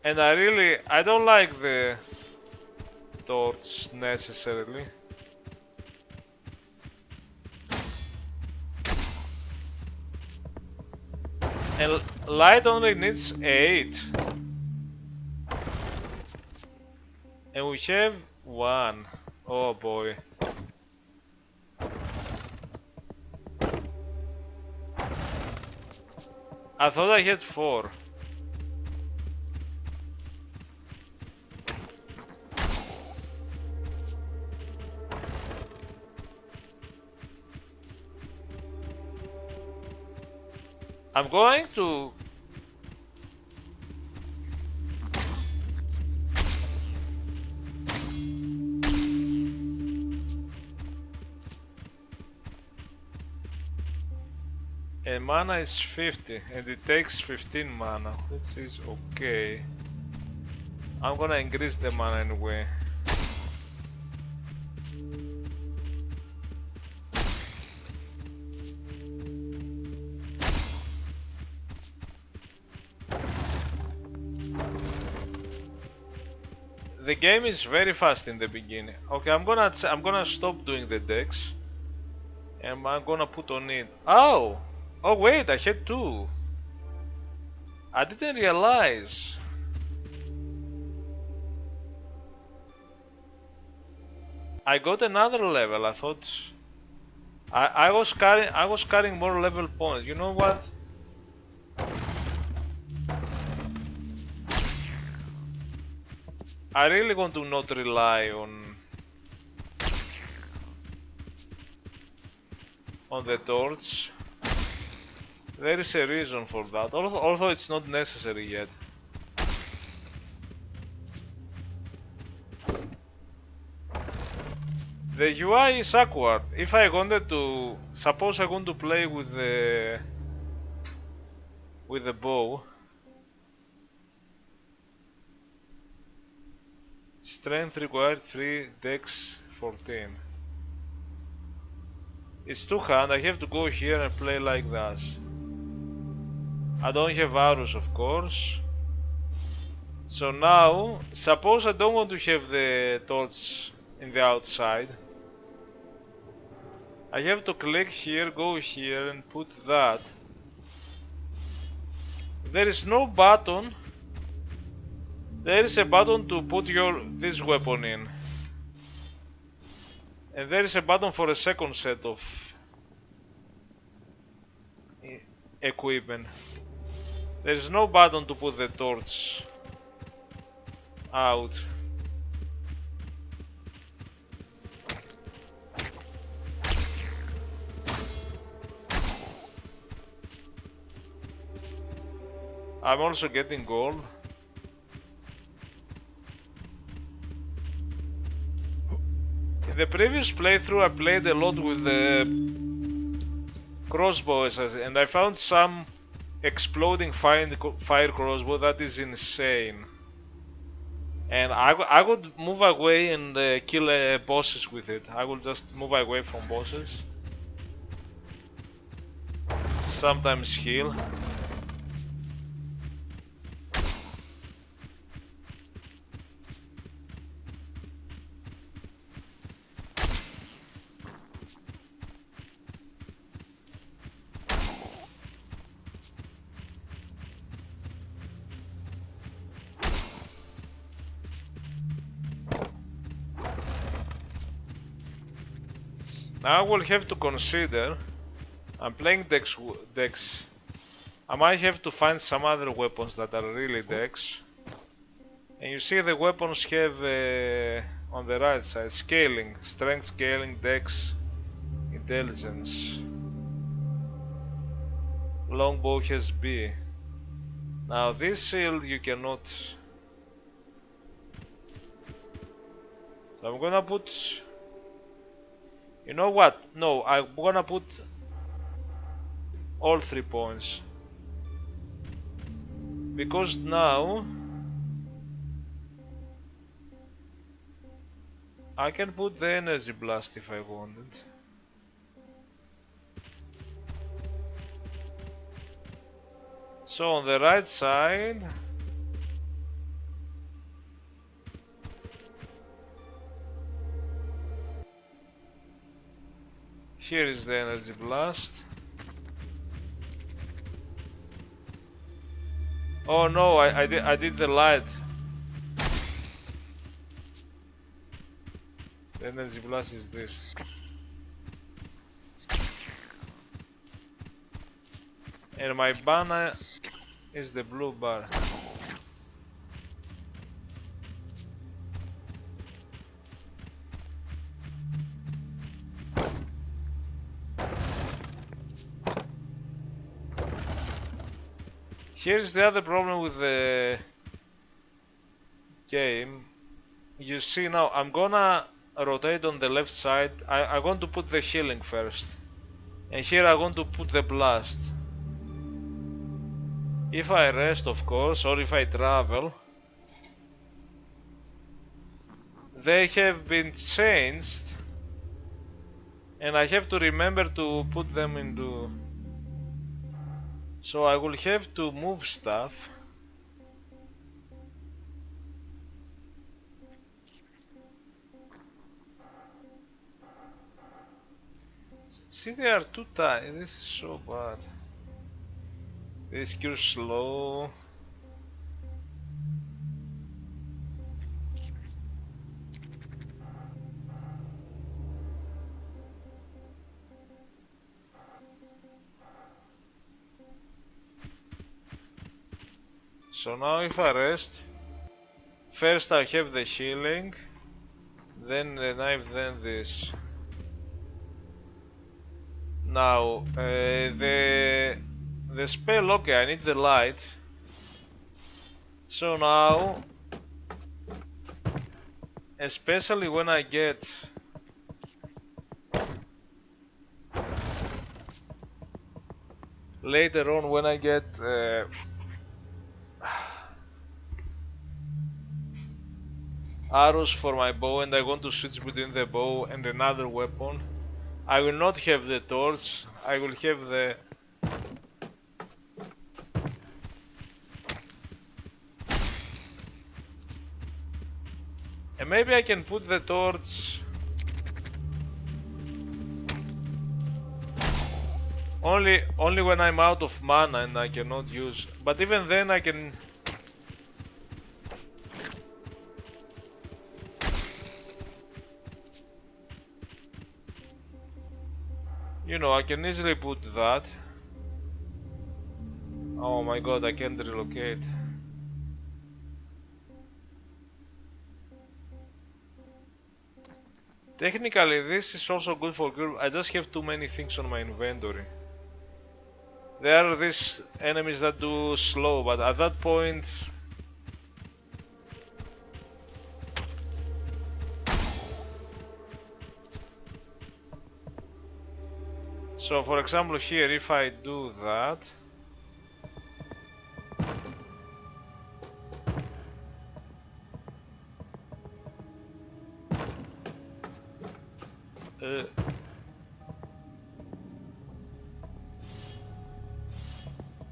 And I don't like the torch necessarily. And light only needs 8. And we have 1. Oh boy. I thought I had 4. I'm going to... And mana is 50 and it takes 15 mana, which is okay. I'm gonna increase the mana anyway. The game is very fast in the beginning. Okay, I'm gonna stop doing the dex, and I'm gonna put on it. Oh, oh wait, I had 2. I didn't realize. I got another level. I thought I was carrying more level points. You know what? I really want to not rely on the torch. There is a reason for that, although it's not necessary yet. The UI is awkward. If I wanted to, suppose I want to play with the bow. Strength required 3, Dex 14. It's two-hand, I have to go here and play like that. I don't have arrows, of course. So now, suppose I don't want to have the torch in the outside. I have to click here, go here and put that. There is no button. There is a button to put this weapon in. And there is a button for a second set of equipment. There is no button to put the torch out. I'm also getting gold. In the previous playthrough I played a lot with the crossbows and I found some exploding fire crossbow that is insane. And I would move away and kill bosses with it. I will just move away from bosses. Sometimes heal. Now I will have to consider, I'm playing Dex. I might have to find some other weapons that are really Dex. And you see the weapons have on the right side scaling, strength scaling, Dex, intelligence. Longbow has B. Now this shield you cannot. So I'm gonna put. You know what? No, I'm gonna put all 3 points. Because now I can put the energy blast if I wanted. So on the right side here is the energy blast. Oh no, I did the light. The energy blast is this. And my banner is the blue bar. Here's the other problem with the game. You see now, I'm gonna rotate on the left side. I want to put the healing first. And here I want to put the blast. If I rest, of course, or if I travel, they have been changed. And I have to remember to put them into... So I will have to move stuff. See, they are too tight. This is so bad. This cure slow. So now if I rest, first I have the healing, then the knife, then this. Now the spell, okay, I need the light. So now, especially when I get later on, when I get arrows for my bow and I want to switch between the bow and another weapon, I will not have the torch, I will have the... And maybe I can put the torch only when I'm out of mana and I cannot use. But even then I can... You know, I can easily put that. Oh my god, I can't relocate. Technically, this is also good for group. I just have too many things on my inventory. There are these enemies that do slow, but at that point... So for example here, if I do that...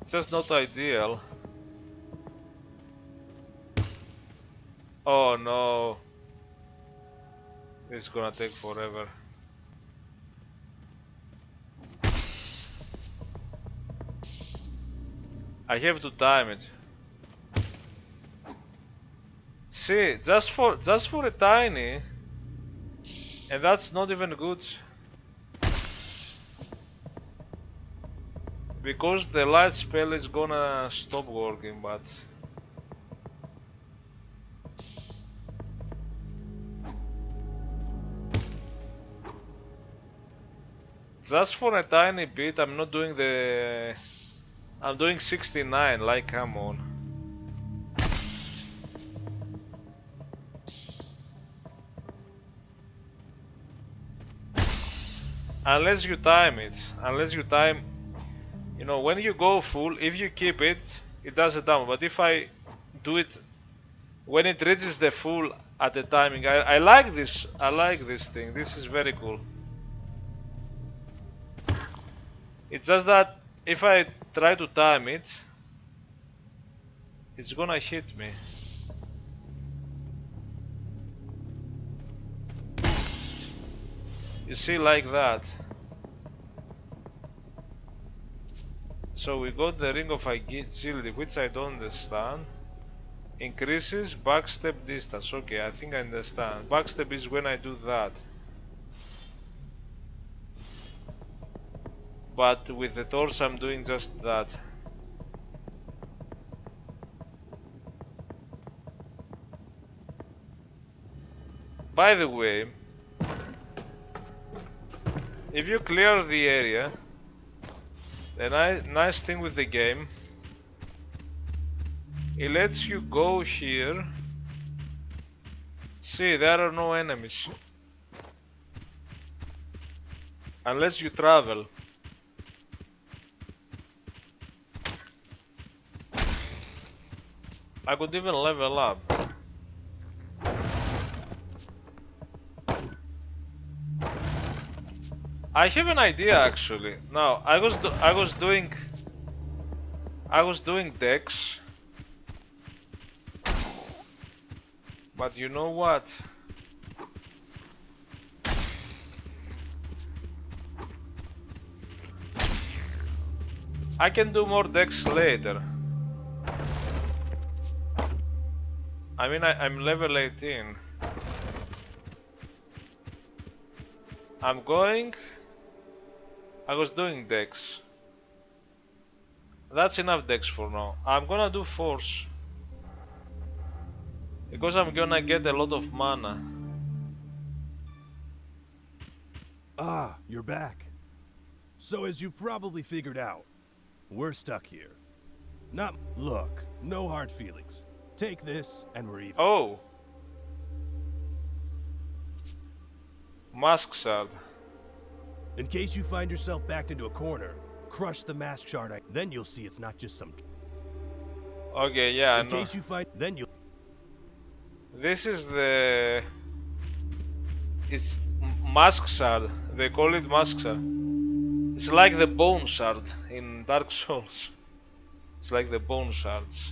it's just not ideal. Oh no. This is gonna take forever. I have to time it. See, just for a tiny, and that's not even good. Because the light spell is gonna stop working, but... Just for a tiny bit, I'm not doing the... I'm doing 69, like, come on. Unless you time it. Unless you time... You know, when you go full, if you keep it, it does it down. But if I do it when it reaches the full at the timing, I like this. I like this thing. This is very cool. It's just that if I try to time it, it's gonna hit me. You see, like that. So we got the Ring of Agility, which I don't understand. Increases backstep distance. Okay, I think I understand. Backstep is when I do that. But with the torch I'm doing just that. By the way, if you clear the area, the nice thing with the game, it lets you go here. See, there are no enemies. Unless you travel. I could even level up. I have an idea actually. Now, I was doing decks. But you know what? I can do more decks later. I mean, I'm level 18. I was doing decks. That's enough decks for now. I'm gonna do force. Because I'm gonna get a lot of mana. Ah, you're back. So as you probably figured out, we're stuck here. Look, no hard feelings. Take this and we're even. Oh! Mask shard. In case you find yourself backed into a corner, crush the mask shard. Then you'll see it's not just some. Okay, yeah, I In know. case you find, then you'll. This is the... It's Mask Shard. They call it Mask Shard. It's like the Bone Shard in Dark Souls. It's like the Bone Shards.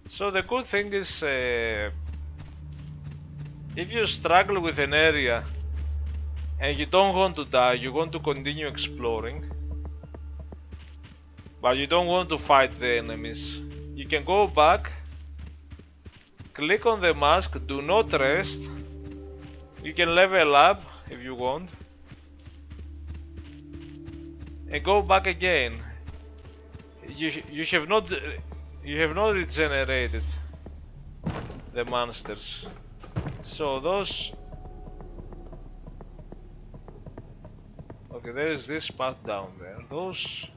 So the good thing is, if you struggle with an area and you don't want to die, you want to continue exploring, but you don't want to fight the enemies, you can go back, click on the mask, do not rest, you can level up if you want, and go back again. You have not regenerated the monsters. So those... Okay, there is this path down there. Those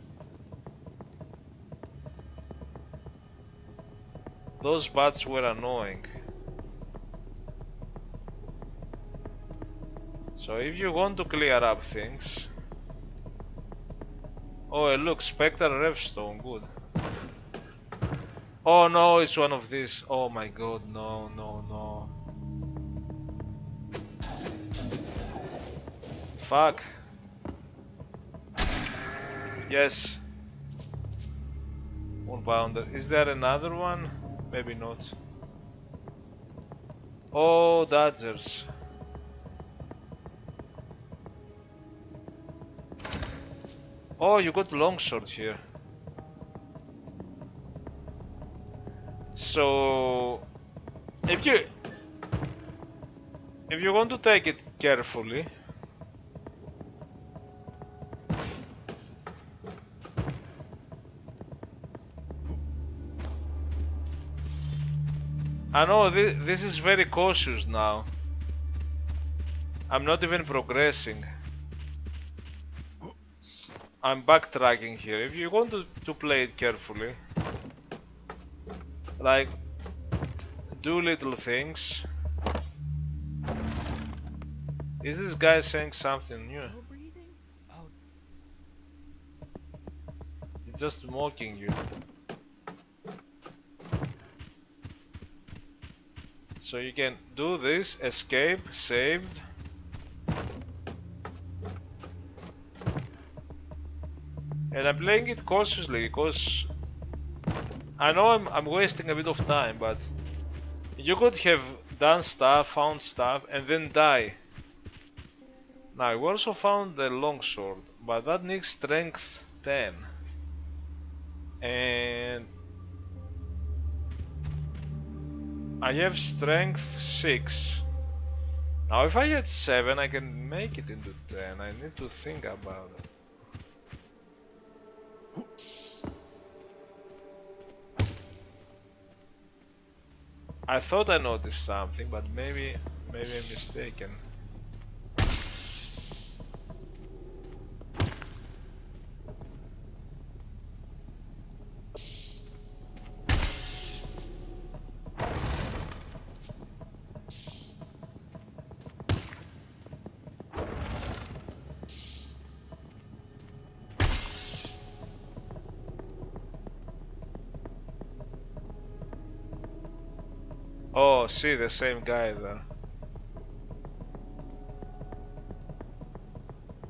bats were annoying. So if you want to clear up things... Oh, look, Spectral Revstone, good. Oh no, it's one of these. Oh my god, no, no, no. Fuck. Yes. One pounder. Is there another one? Maybe not. Oh, dodgers. Oh, you got longsword here. So if you want to take it carefully, I know this is very cautious now. I'm not even progressing. I'm backtracking here. If you want to play it carefully, like, do little things. Is this guy saying something new? Still breathing? Oh, He's just mocking you. So you can do this, escape, saved. And I'm playing it cautiously because I know I'm wasting a bit of time, but you could have done stuff, found stuff, and then die. Now, we also found the longsword, but that needs strength 10. And I have strength 6. Now, if I had 7, I can make it into 10. I need to think about it. I thought I noticed something, but maybe I'm mistaken. Oh, see, the same guy there.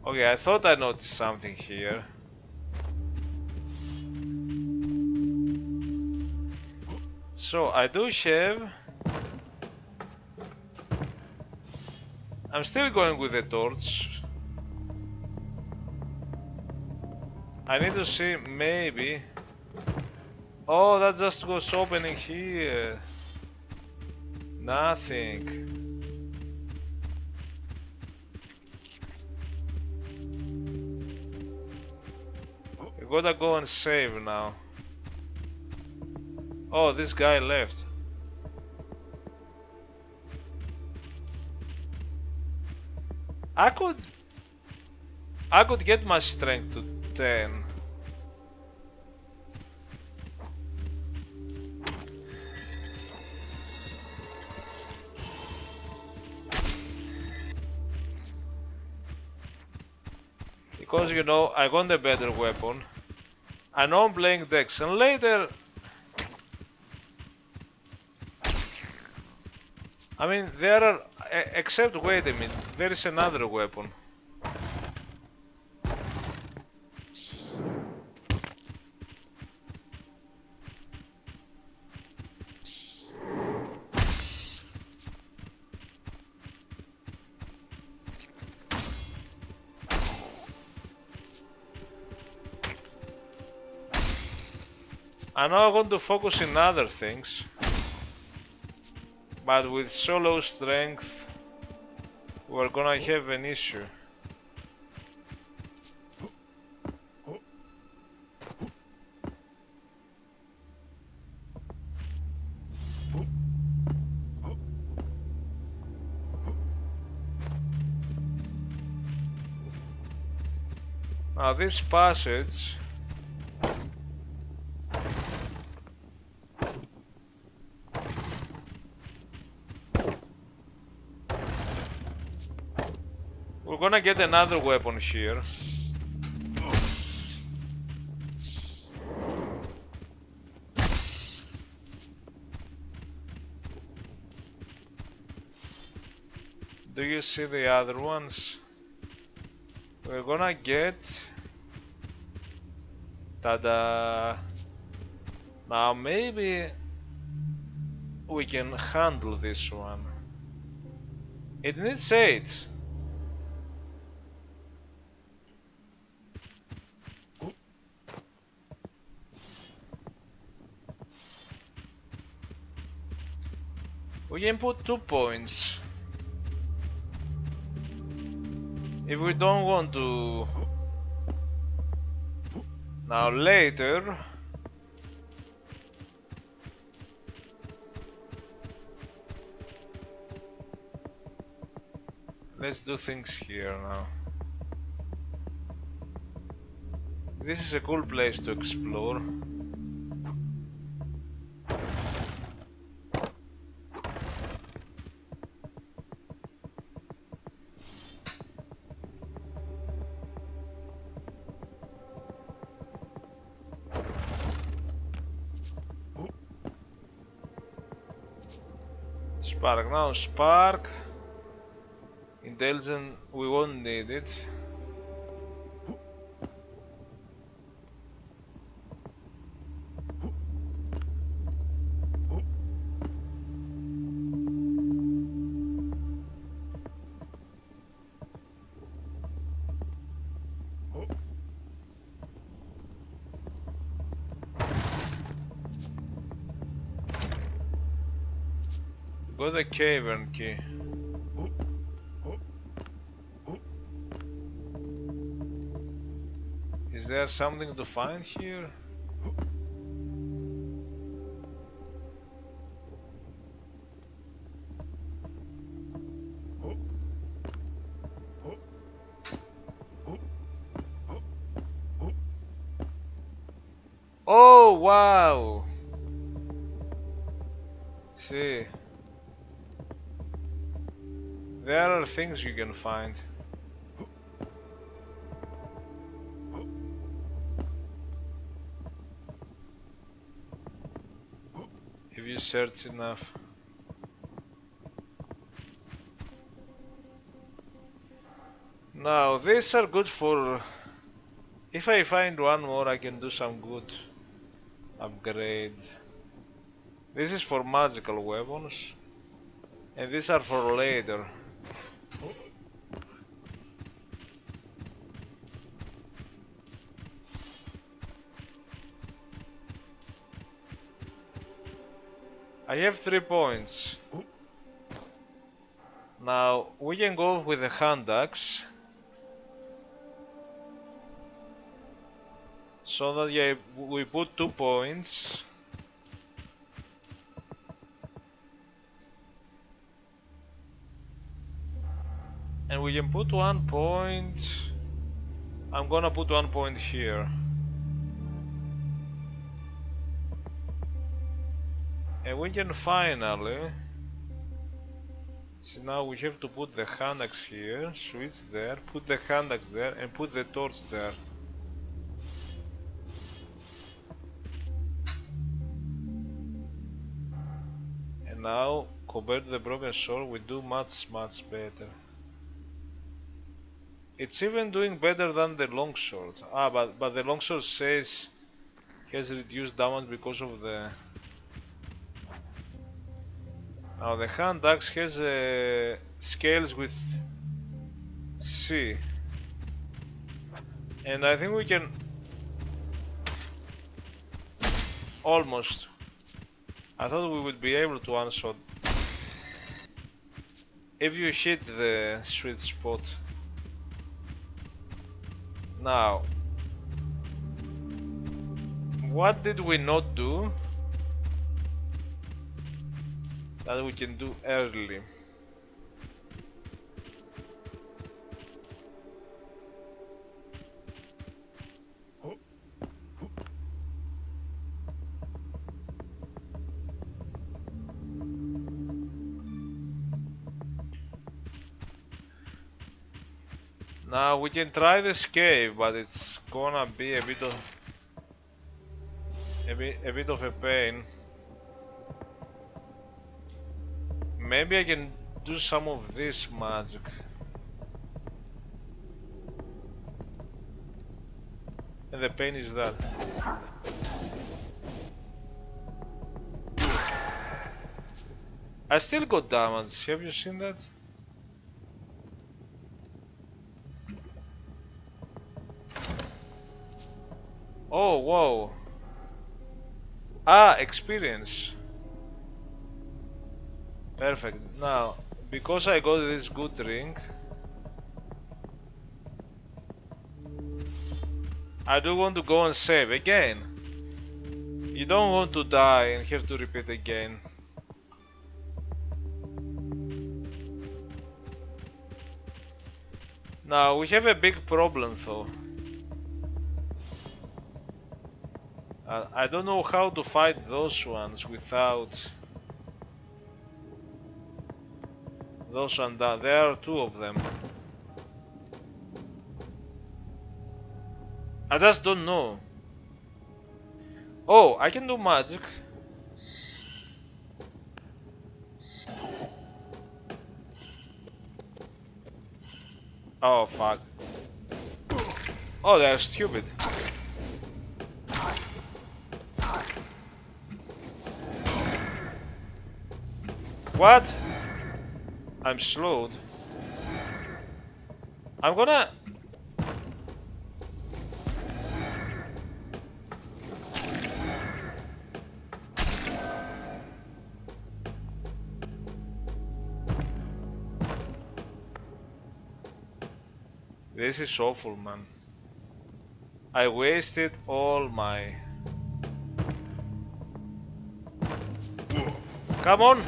Okay, I thought I noticed something here. So, I do have... I'm still going with the torch. I need to see, maybe... Oh, that just goes opening here. Nothing. We gotta go and save now. Oh, this guy left. I could get my strength to 10. Because, you know, I want a better weapon. I know I'm playing Dex, and later I mean, there are, except wait a minute, there is another weapon. I know I want to focus in other things, but with so low strength, we're gonna have an issue. Now this passage we're gonna get another weapon here. Do you see the other ones? We're gonna get... Ta-da! Now maybe we can handle this one. It needs 8. We can put 2 points. If we don't want to... Now later... Let's do things here now. This is a cool place to explore. Spark, now spark. Intelligent, we won't need it. Got a cavern key. Is there something to find here? Oh wow! See, there are things you can find. If you search enough. Now these are good for... If I find one more I can do some good upgrade. This is for magical weapons. And these are for later. I have 3 points. Now we can go with the hand axe. So that yeah, we put 2 points. And we can put 1 point. I'm gonna put 1 point here. And we can finally... See, now we have to put the hand axe here, switch there, put the hand axe there, and put the torch there. And now compared to the broken sword, we do much better. It's even doing better than the longsword. Ah, but the longsword says has reduced damage because of the. Now the hand axe has scales with C, and I think we can almost. I thought we would be able to one-shot if you hit the sweet spot. Now, what did we not do that we can do early? Now we can try this cave, but it's gonna be a bit of a pain. Maybe I can do some of this magic. And the pain is that. I still got damage. Have you seen that? Oh, whoa. Ah, experience. Perfect. Now, because I got this good ring, I do want to go and save again. You don't want to die and have to repeat again. Now, we have a big problem though. I don't know how to fight those ones without those and that. There are two of them. I just don't know. Oh, I can do magic. Oh fuck. Oh, they're stupid. What? I'm slowed. I'm gonna... This is awful, man. I wasted all my... Come on!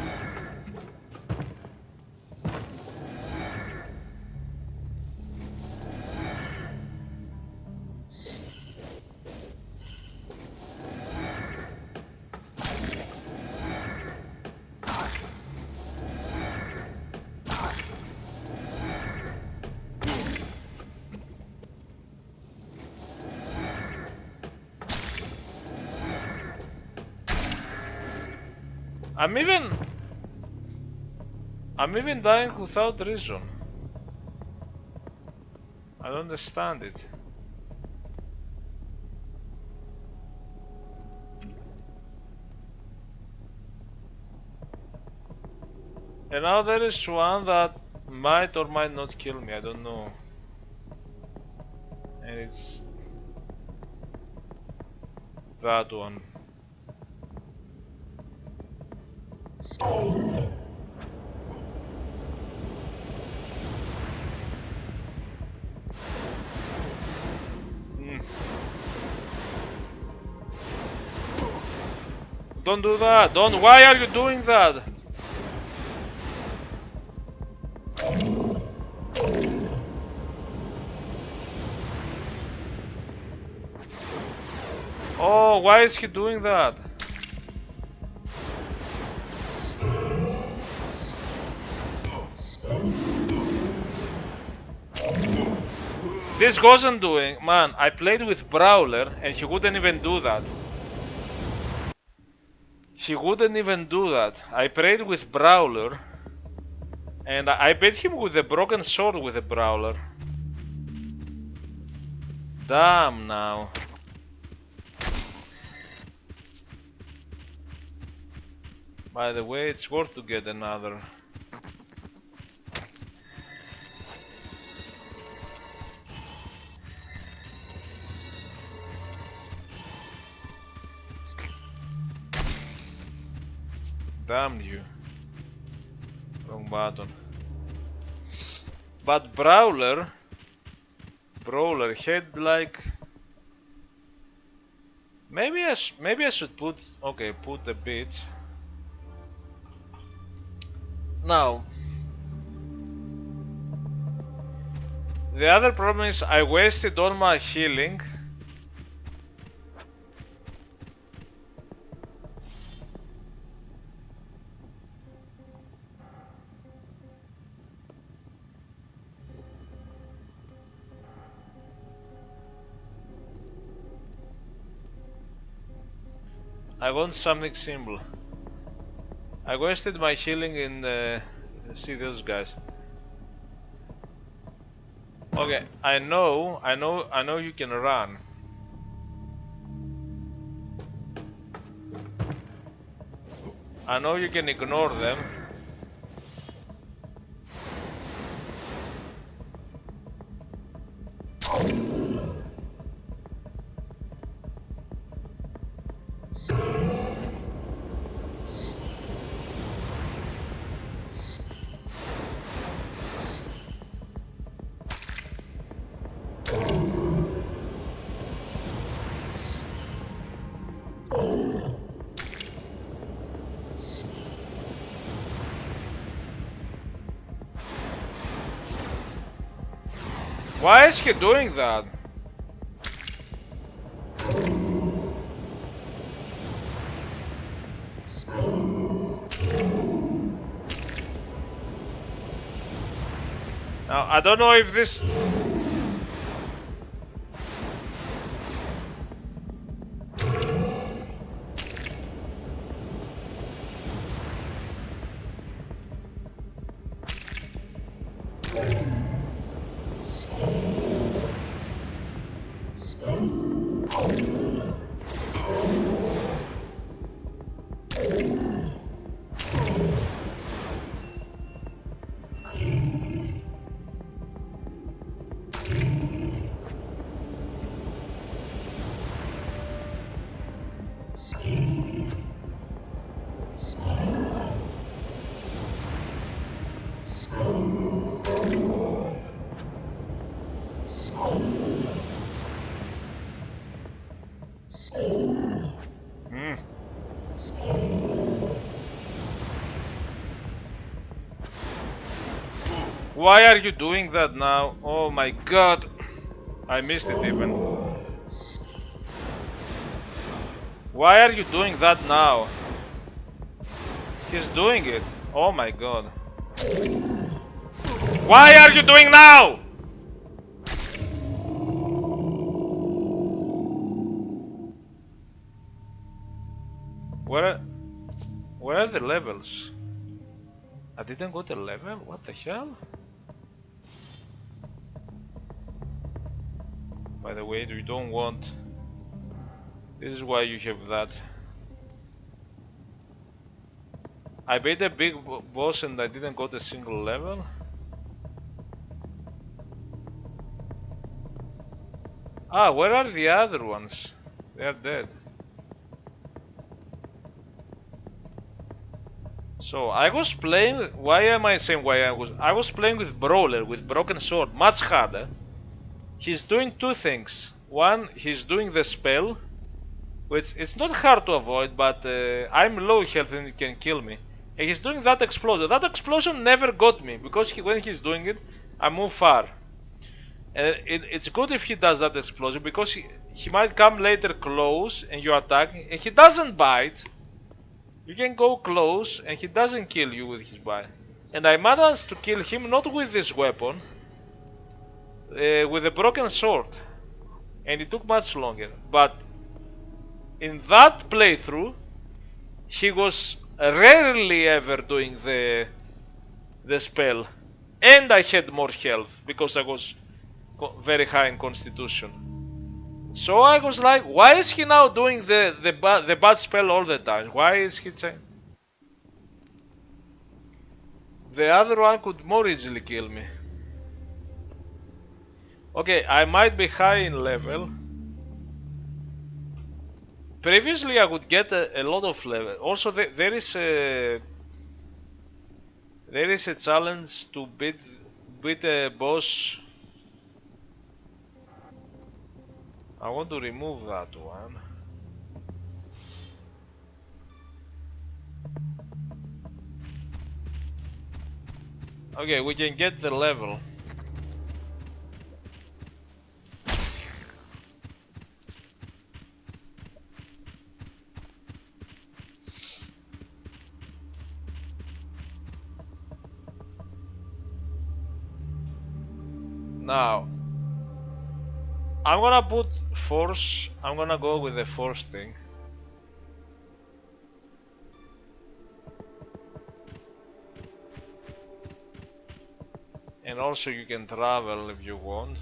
I'm even dying without reason. I don't understand it. And now there is one that might or might not kill me, I don't know. And it's that one. Don't do that! Don't! Why are you doing that? Oh, why is he doing that? This wasn't doing... Man, I played with Brawler and he wouldn't even do that. He wouldn't even do that. I prayed with Brawler, and I beat him with a broken sword with a Brawler. Damn now. By the way, it's worth to get another. Damn you. Wrong button. But Brawler had like... Maybe I should put... Okay, put a bit. Now, the other problem is I wasted all my healing. I want something simple. I wasted my healing in see those guys. Okay, I know you can run. I know you can ignore them. Why is he doing that? Now, I don't know if this... Why are you doing that now? Oh my god. I missed it even. Why are you doing that now? He's doing it. Oh my god. Why are you doing now? Where are the levels? I didn't go to level? What the hell? By the way, you don't want... This is why you have that. I beat a big boss and I didn't go to a single level. Ah, where are the other ones? They are dead. So I was playing... Why am I saying why I was playing with Brawler, with Broken Sword, much harder. He's doing two things. One, he's doing the spell, which it's not hard to avoid, but I'm low health and it can kill me. And he's doing that explosion. That explosion never got me, because when he's doing it, I move far. And it's good if he does that explosion, because he might come later close and you attack, and he doesn't bite. You can go close and he doesn't kill you with his bite. And I managed to kill him not with this weapon, with a broken sword. And it took much longer. But in that playthrough, he was rarely ever doing the spell, and I had more health because I was very high in Constitution. So I was like, why is he now doing the bad spell all the time? Why is he saying? The other one could more easily kill me. Okay, I might be high in level. Previously I would get a lot of level. Also there is a challenge to beat a boss. I want to remove that one. Okay, we can get the level. Now, I'm gonna put force. I'm gonna go with the force thing. And also you can travel if you want.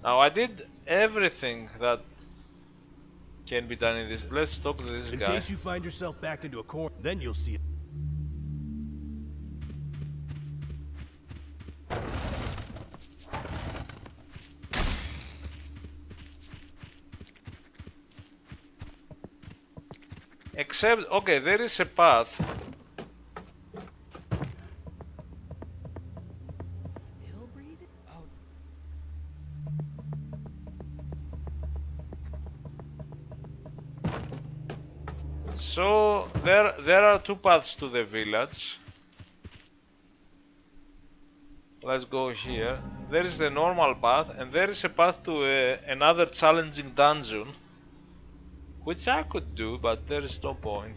Now I did everything that can be done in this. Let's talk to this In guy. case you find yourself backed into a corner, then you'll see it. Except, okay, there is a path. Still breathing? Oh, So there are two paths to the village. Let's go here. There is the normal path, and there is a path to another challenging dungeon, which I could do, but there is no point.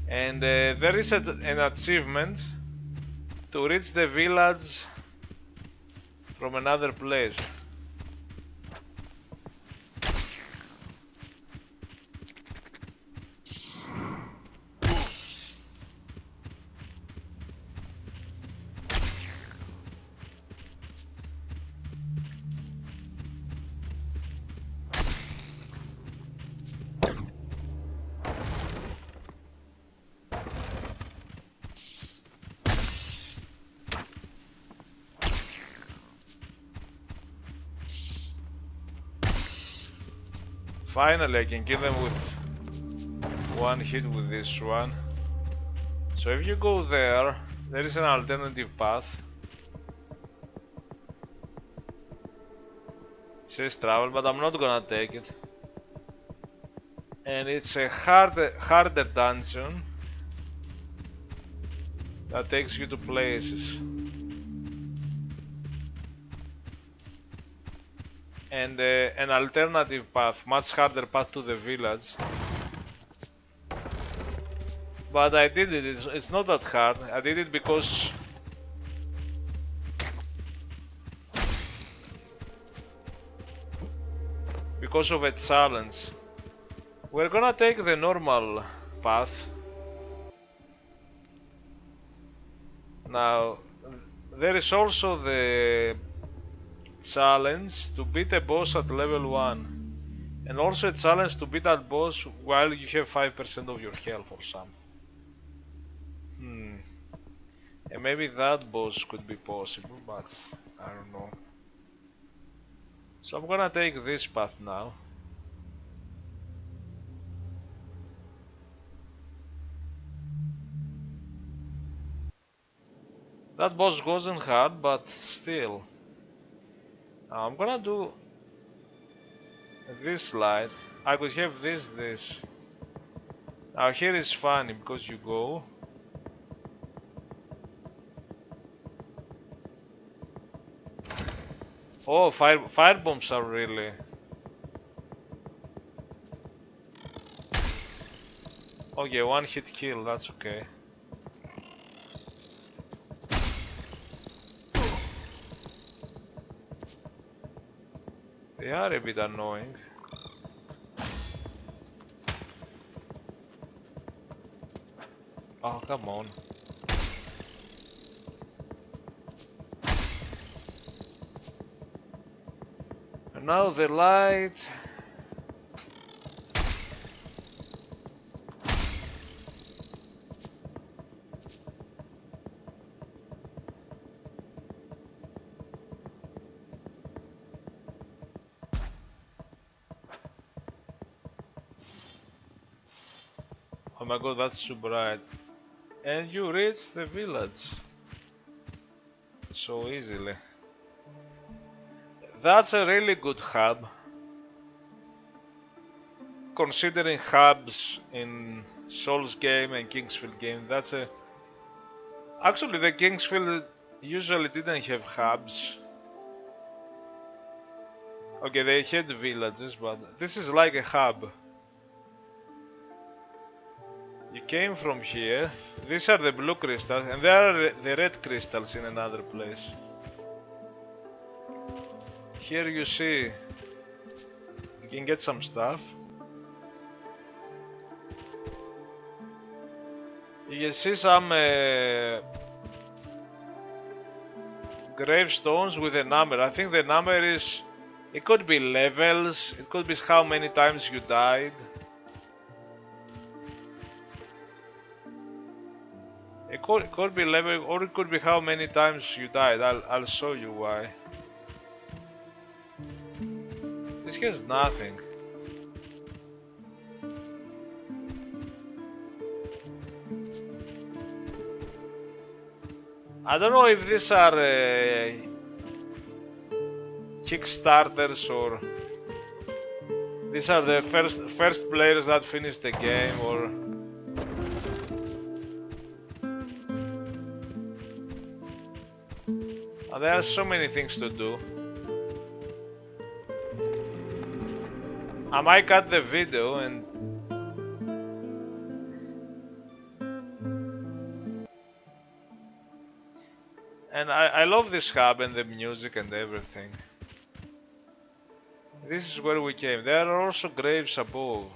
And there is an achievement to reach the village from another place. Finally, I can kill them with one hit with this one. So if you go there, there is an alternative path. It says travel, but I'm not gonna take it. And it's a harder dungeon that takes you to places. And an alternative path, much harder path to the village. But I did it, it's not that hard. I did it because of a challenge. We're gonna take the normal path. Now, there is also the challenge to beat a boss at level 1. And also a challenge to beat that boss while you have 5% of your health or something. And maybe that boss could be possible, but I don't know. So I'm gonna take this path now. That boss wasn't hard, but still. I'm gonna do this slide. I could have this. Now here is funny because you go. Oh, fire bombs are really. Okay, one hit kill, that's okay. They are a bit annoying. Oh, come on. And now the light. Oh my god, that's too bright. And you reach the village so easily. That's a really good hub. Considering hubs in Souls game and Kingsfield game, that's a... Actually, the Kingsfield usually didn't have hubs. Okay, they had villages, but this is like a hub. You came from here. These are the blue crystals, and there are the red crystals in another place. Here you see, you can get some stuff. You can see some gravestones with a number. I think the number is, it could be levels, it could be how many times you died. It could be level, or it could be how many times you died. I'll show you why. This has nothing. I don't know if these are Kickstarters or these are the first players that finished the game, or there are so many things to do. I might cut the video and I love this hub and the music and everything. This is where we came. There are also graves above.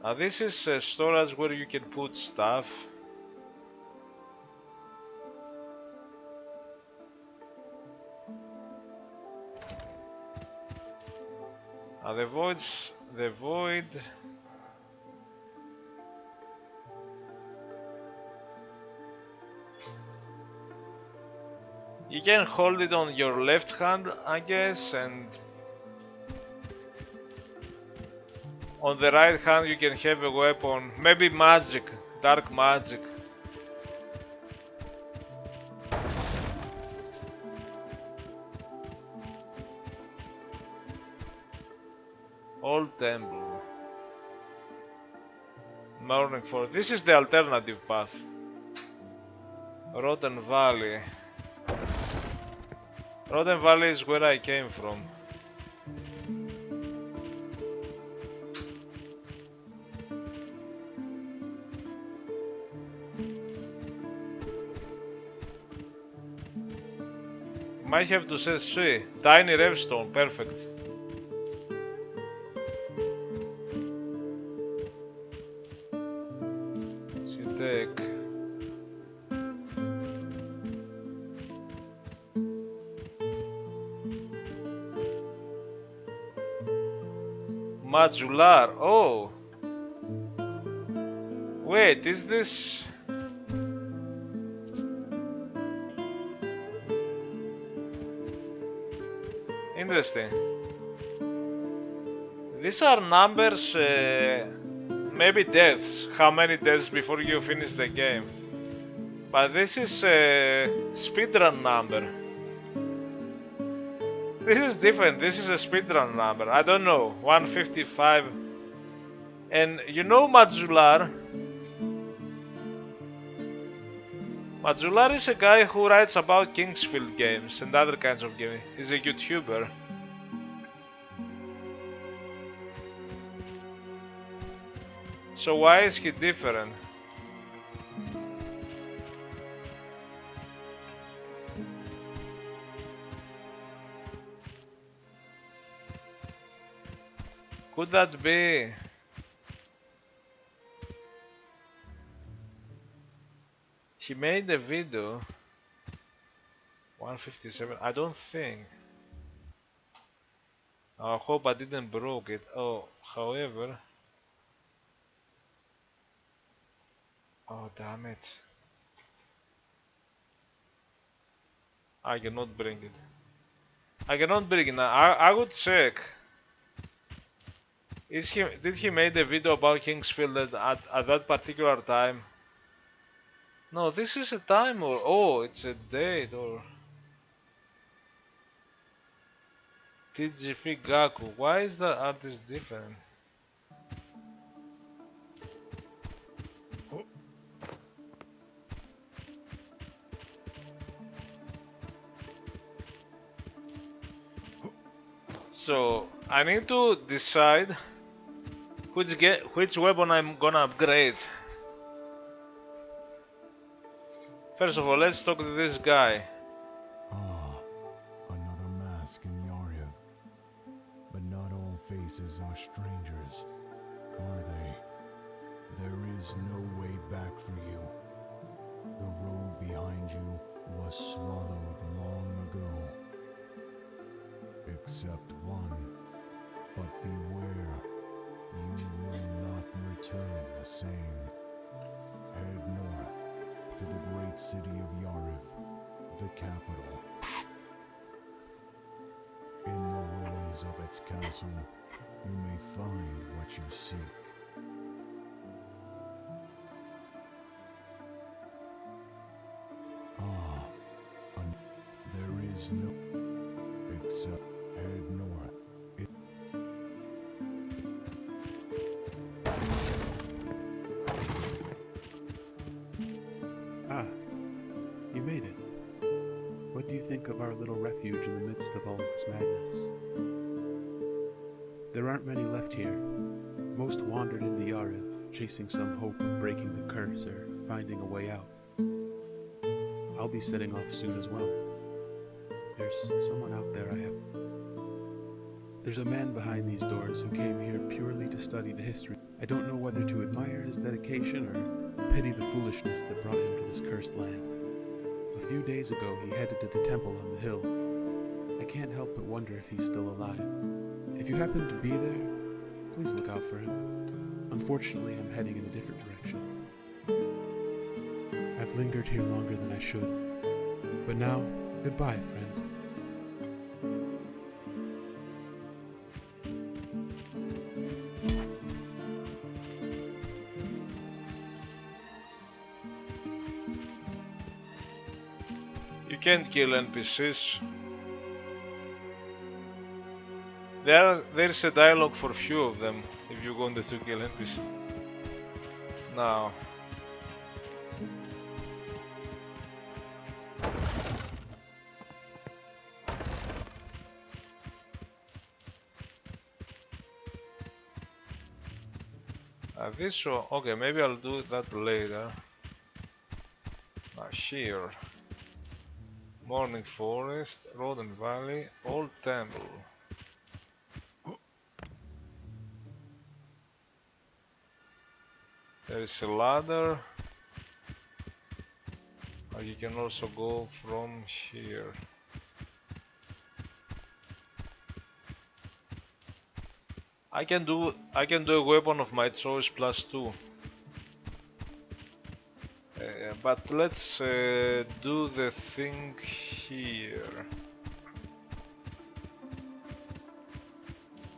Now this is a storage where you can put stuff. Now the void. You can hold it on your left hand, I guess, and on the right hand you can have a weapon, maybe magic, dark magic. Old temple. Morning Forest. This is the alternative path. Rotten Valley. Rotten Valley is where I came from. Might have to say see. Tiny Revstone, perfect. Take. Modular. Oh. Wait, is this? Interesting. These are numbers, maybe deaths. How many deaths before you finish the game? But this is a speedrun number. This is different. This is a speedrun number. I don't know. 155. And you know Modular? Modular is a guy who writes about Kingsfield games and other kinds of games. He's a YouTuber. So why is he different? Could that be? He made a video. 157. I don't think. I hope I didn't broke it. Oh, however. Oh, damn it. I cannot bring it. I cannot bring it now. I would check. Did he made a video about Kingsfield at that particular time? No, this is a time or oh, it's a date or TGF Gaku. Why is the artist different? So I need to decide which weapon I'm gonna upgrade. First of all, let's talk to this guy. Ah, another mask in Yarhiv. But not all faces are strangers, are they? There is no way back for you. The road behind you was swallowed long ago. Except one. But beware, you will not return the same. Head north to the great city of Yarhiv, the capital. In the ruins of its castle, you may find what you seek. Ah, there is no except head north. Ah, you made it. What do you think of our little refuge in the midst of all this madness? There aren't many left here. Most wandered into Yarhiv, chasing some hope of breaking the curse or finding a way out. I'll be setting off soon as well. There's someone out there I have. There's a man behind these doors who came here purely to study the history. I don't know whether to admire his dedication or pity the foolishness that brought him to this cursed land. A few days ago, he headed to the temple on the hill. I can't help but wonder if he's still alive. If you happen to be there, please look out for him. Unfortunately, I'm heading in a different direction. I've lingered here longer than I should. But now, goodbye, friend. You can't kill NPCs. There's a dialogue for few of them if you wanted to kill NPCs. Now. This one, okay, maybe I'll do that later. Now here. Morning Forest, Road and Valley, Old Temple. There is a ladder. You can also go from here. I can do a weapon of my choice +2. But let's do the thing here.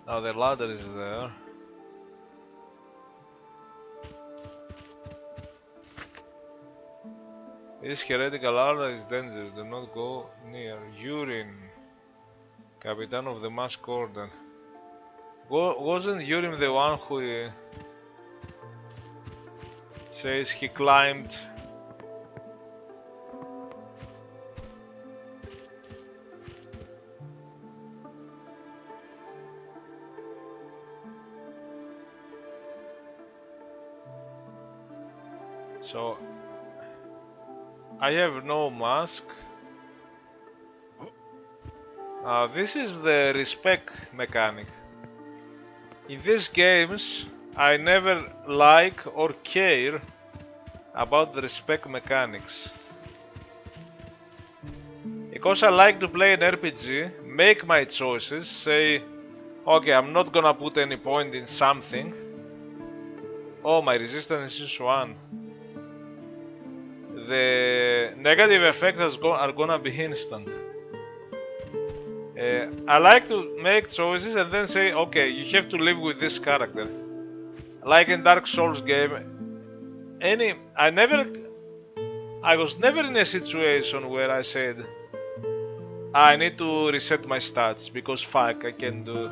Now the ladder is there. This heretical ladder is dangerous, do not go near. Urine, Captain of the Mask Order. Wasn't Urine the one who says he climbed? So I have no mask. This is the respect mechanic. In these games, I never like or care about the respect mechanics. Because I like to play an RPG, make my choices, say, okay, I'm not gonna put any point in something. Oh, my resistance is 1. The negative effects are gonna be instant. I like to make choices and then say, okay, you have to live with this character. Like in Dark Souls game, I was never in a situation where I said, I need to reset my stats because fuck, I can do.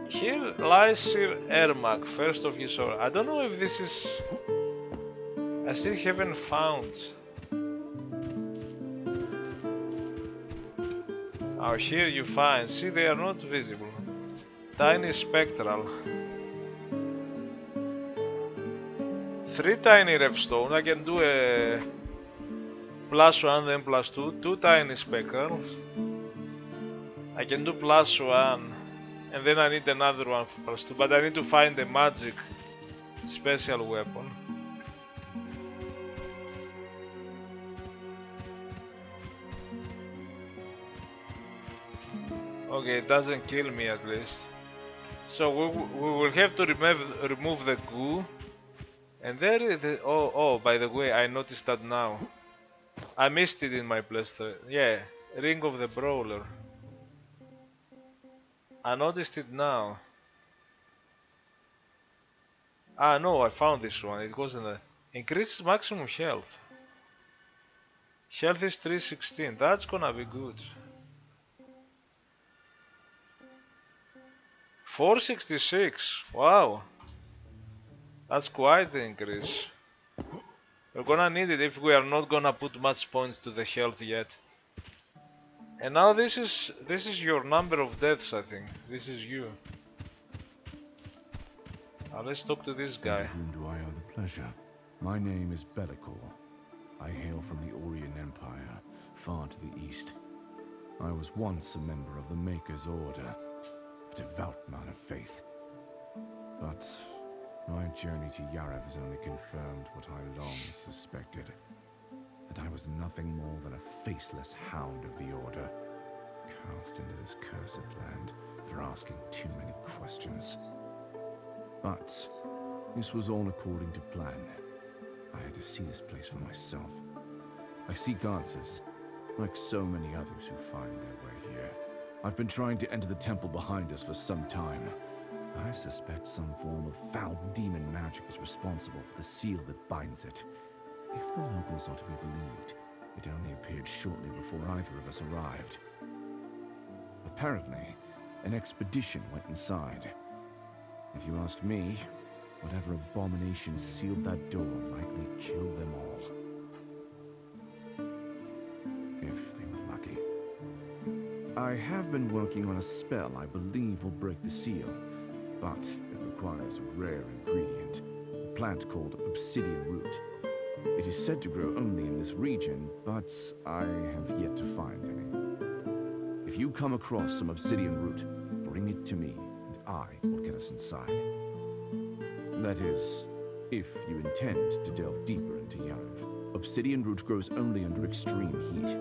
Here lies Sir Ermac, first of his order. I don't know if this is. I still haven't found. Oh, here you find. See, they are not visible. Tiny spectral. 3 tiny repstone. I can do a +1 then +2. 2 tiny spectrals. I can do +1 and then I need another one for +2. But I need to find a magic special weapon. Okay, it doesn't kill me at least. So we will have to remove the goo. And there is the, oh, by the way, I noticed that now. I missed it in my playthrough. Yeah, Ring of the Brawler. I noticed it now. Ah, no, I found this one. It wasn't a... Increases maximum health. Health is 316. That's gonna be good. 466. Wow. That's quite the increase. We're gonna need it if we are not gonna put much points to the health yet. And now this is your number of deaths, I think. This is you. Now let's talk to this guy. To whom do I owe the pleasure? My name is Bellicor. I hail from the Orient Empire, far to the east. I was once a member of the Maker's Order, a devout man of faith. But my journey to Yarev has only confirmed what I long suspected. That I was nothing more than a faceless hound of the Order, cast into this cursed land for asking too many questions. But this was all according to plan. I had to see this place for myself. I seek answers, like so many others who find their way here. I've been trying to enter the temple behind us for some time. I suspect some form of foul demon magic is responsible for the seal that binds it. If the locals are to be believed, it only appeared shortly before either of us arrived. Apparently, an expedition went inside. If you ask me, whatever abomination sealed that door likely killed them all. If they were lucky. I have been working on a spell I believe will break the seal, but it requires a rare ingredient, a plant called obsidian root. It is said to grow only in this region, but I have yet to find any. If you come across some obsidian root, bring it to me, and I will get us inside. That is, if you intend to delve deeper into Yarev. Obsidian root grows only under extreme heat.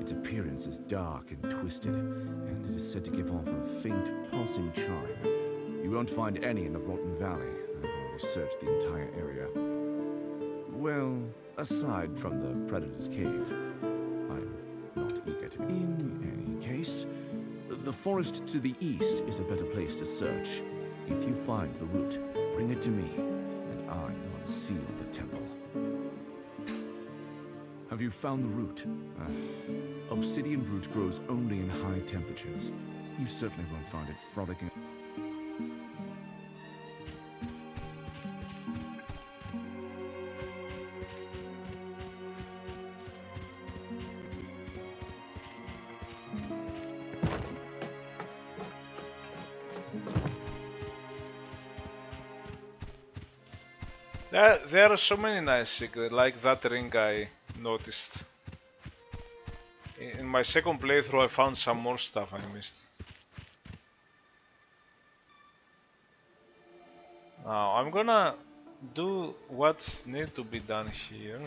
Its appearance is dark and twisted, and it is said to give off a faint, pulsing chime. You won't find any in the Rotten Valley. I've already searched the entire area. Well, aside from the Predator's Cave, I'm not eager to. In any case, the forest to the east is a better place to search. If you find the root, bring it to me, and I will unseal the temple. Have you found the root? Obsidian root grows only in high temperatures. You certainly won't find it frolicking. There are so many nice secrets, like that ring I noticed. In my second playthrough I found some more stuff I missed. Now I'm gonna do what's need to be done here.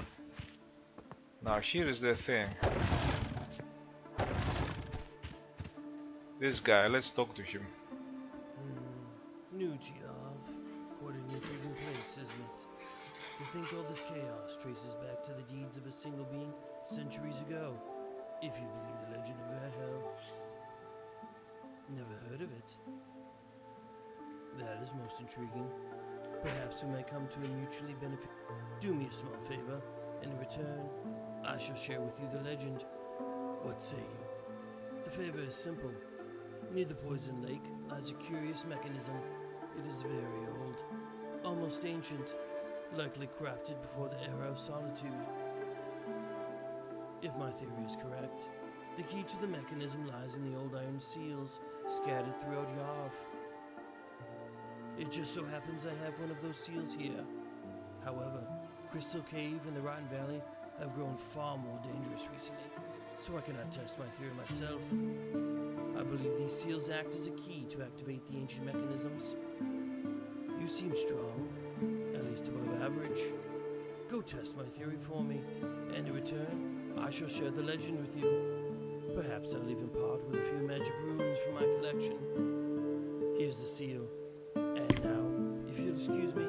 Now here is the thing. This guy, let's talk to him. New Geov. Quite an intriguing place, isn't it? To think all this chaos traces back to the deeds of a single being centuries ago, if you believe the legend of Verho. Never heard of it. That is most intriguing. Perhaps we may come to a mutually benefit. Do me a small favor, and in return, I shall share with you the legend. What say you? The favor is simple. Near the poison lake lies a curious mechanism. It is very old, almost ancient, likely crafted before the era of solitude. If my theory is correct, the key to the mechanism lies in the old iron seals scattered throughout Yav. It just so happens I have one of those seals here. However, Crystal Cave and the Rotten Valley have grown far more dangerous recently, so I cannot test my theory myself. I believe these seals act as a key to activate the ancient mechanisms. You seem strong, at least above average. Go test my theory for me, and in return, I shall share the legend with you. Perhaps I'll even part with a few magic runes from my collection. Here's the seal. And now, if you'll excuse me,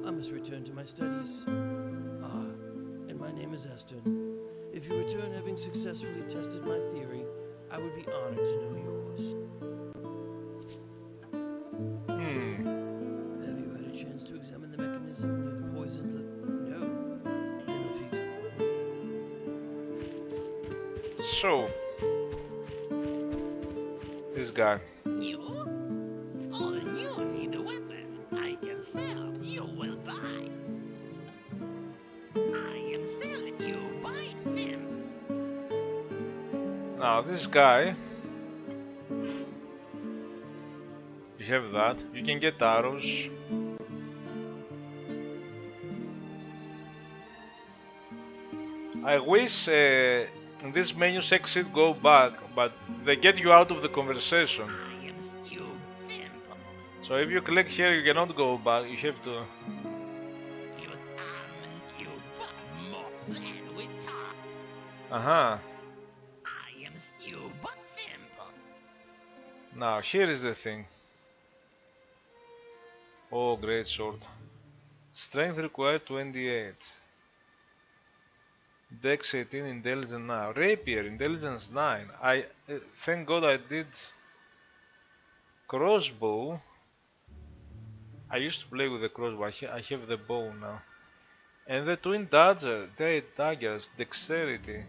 I must return to my studies. And my name is Esther. If you return having successfully tested my theory, I would be honored to know yours. Have you had a chance to examine the mechanism near the poisoned No. Then if you... So, this guy. You? Oh, you need a weapon. I can sell. You will buy. I am selling. You buy Sim. Now this guy, you have that. You can get arrows. I wish in this menu exit go back, but they get you out of the conversation. I am simple. So if you click here, you cannot go back. You have to. You buy more than we talk. I am you but simple. Now here is the thing. Oh, great sword. Strength required 28. Dex 18, intelligence 9. Rapier, intelligence 9. Thank God I did crossbow. I used to play with the crossbow. I have the bow now. And the twin dagger, daggers, dexterity.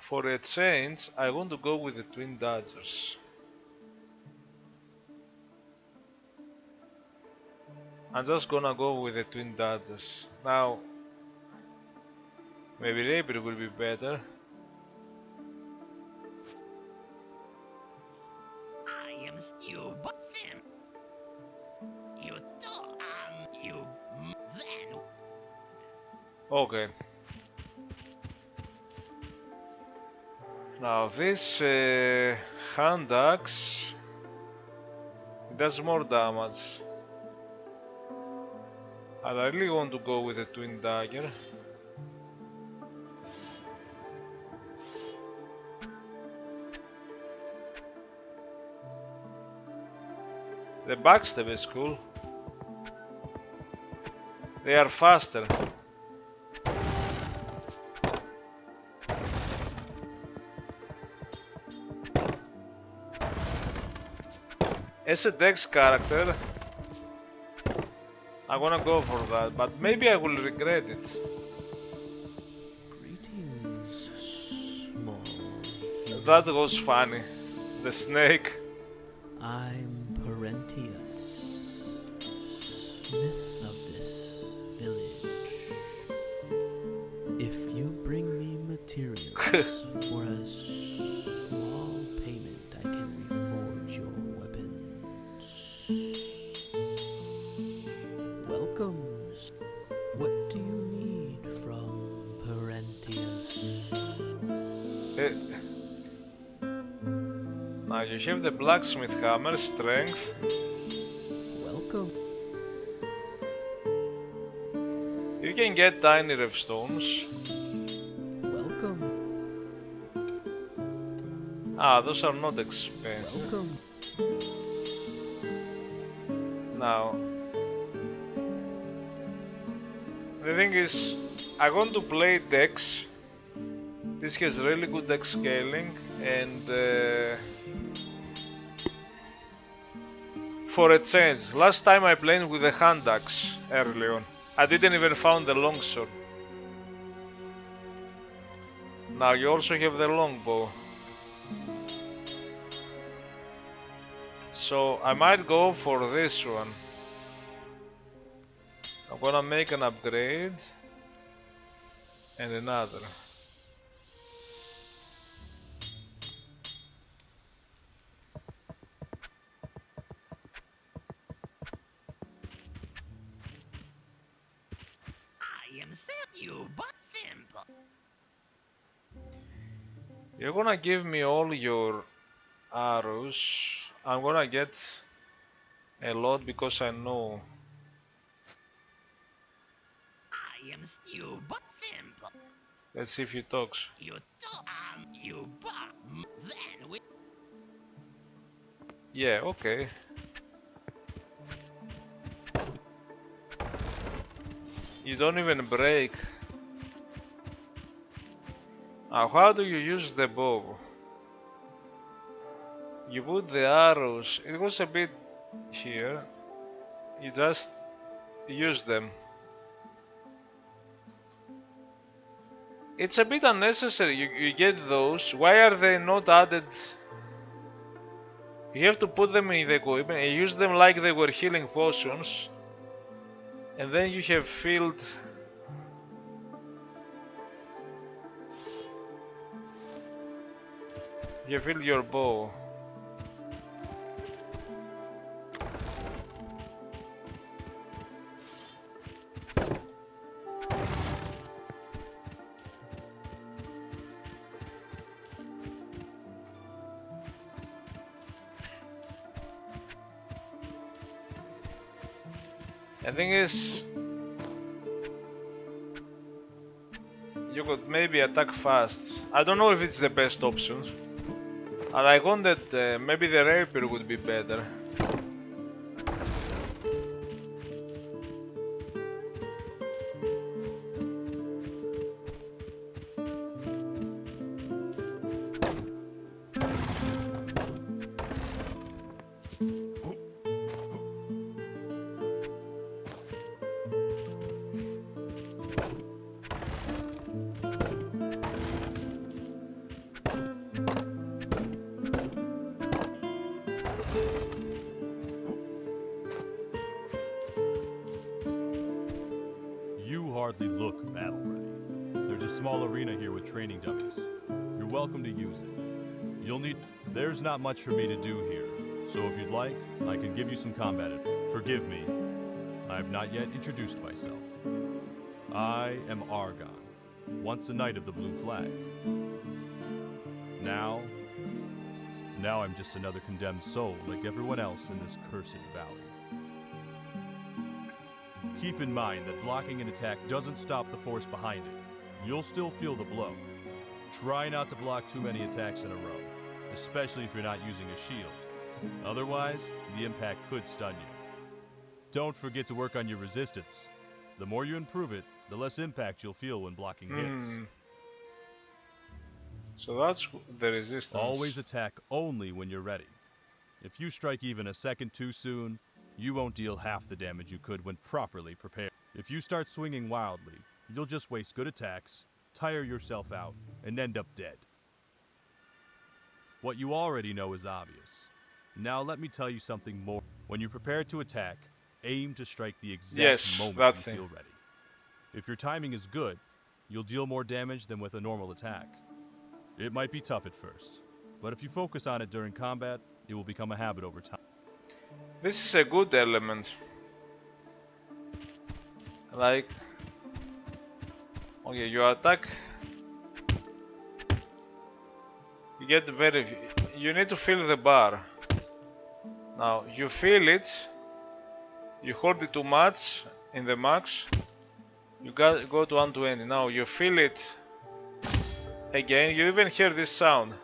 For a change, I want to go with the twin daggers. I'm just gonna go with the twin daggers. Now, maybe rapier will be better. I am you but sim. You thought you then. Okay. Now this hand axe does more damage. And I really want to go with the twin dagger. The backstab is cool. They are faster. As a Dex character, I'm gonna go for that, but maybe I will regret it. Greetings, small human. That was funny. The snake. I'm Parentius, smith of this village. If you bring me materials for a small payment, I can reforge your weapons. Welcome. What do you need from Parentius? You have the blacksmith hammer, strength. Welcome. You can get tiny revstones. Welcome. Ah, those are not expensive. Welcome. Now, the thing is, I want to play Dex. This has really good Dex scaling, and for a change, last time I played with the hand axe early on. I didn't even found the longsword. Now you also have the longbow. So I might go for this one. I'm gonna make an upgrade and another. I am you, but simple. You're gonna give me all your arrows. I'm gonna get a lot because I know. I am you, but simple. Let's see if he talks. You you but then we. Yeah, okay. You don't even break. How do you use the bow? You put the arrows. It was a bit here. You just use them. It's a bit unnecessary. You get those. Why are they not added? You have to put them in the equipment and use them like they were healing potions. And then you have filled. You filled your bow. The thing is, you could maybe attack fast. I don't know if it's the best option. And I wanted maybe the rapier would be better. You hardly look battle ready. There's a small arena here with training dummies. You're welcome to use it. You'll need. There's not much for me to do here, so if you'd like, I can give you some combat advice. Forgive me, I have not yet introduced myself. I am Argon, once a knight of the Blue Flag. Now I'm just another condemned soul like everyone else in this cursed valley. Keep in mind that blocking an attack doesn't stop the force behind it. You'll still feel the blow. Try not to block too many attacks in a row, especially if you're not using a shield. Otherwise, the impact could stun you. Don't forget to work on your resistance. The more you improve it, the less impact you'll feel when blocking hits. So that's the resistance. Always attack only when you're ready. If you strike even a second too soon, you won't deal half the damage you could when properly prepared. If you start swinging wildly, you'll just waste good attacks, tire yourself out, and end up dead. What you already know is obvious. Now let me tell you something more. When you're prepared to attack, aim to strike the exact moment you feel ready. If your timing is good, you'll deal more damage than with a normal attack. It might be tough at first, but if you focus on it during combat, it will become a habit over time. This is a good element. Like, okay, you attack. You you need to fill the bar. Now you fill it, you hold it too much in the max, you go to 120. Now you fill it again, you even hear this sound.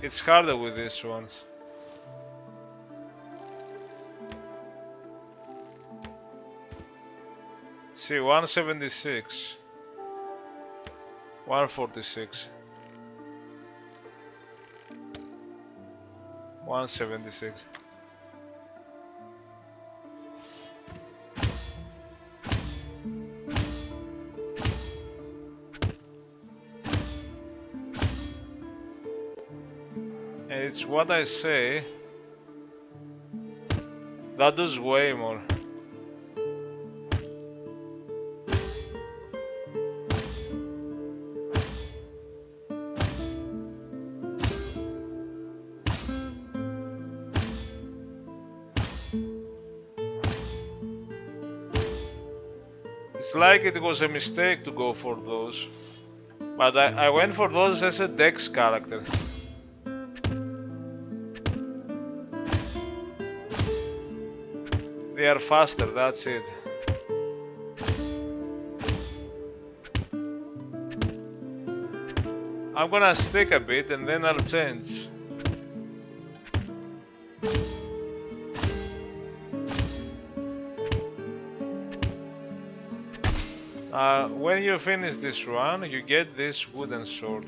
It's harder with these ones. See, 176, 146, 176. And it's what I say, that does way more. It's like it was a mistake to go for those, but I went for those as a Dex character. They are faster, that's it. I'm gonna stick a bit and then I'll change. When you finish this one, you get this wooden sword.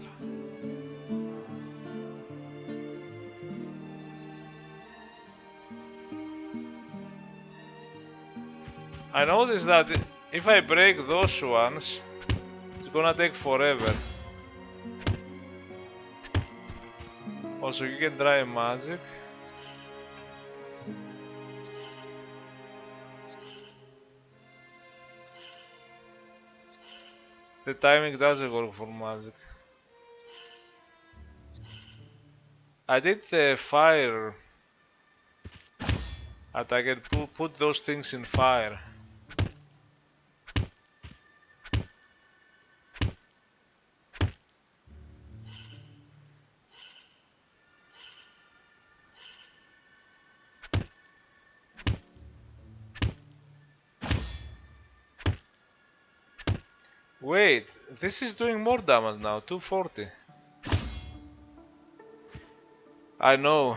I noticed that if I break those ones, it's gonna take forever. Also, you can try magic. The timing doesn't work for magic. I did the fire attack and put those things in fire. Wait, this is doing more damage now, 240. I know.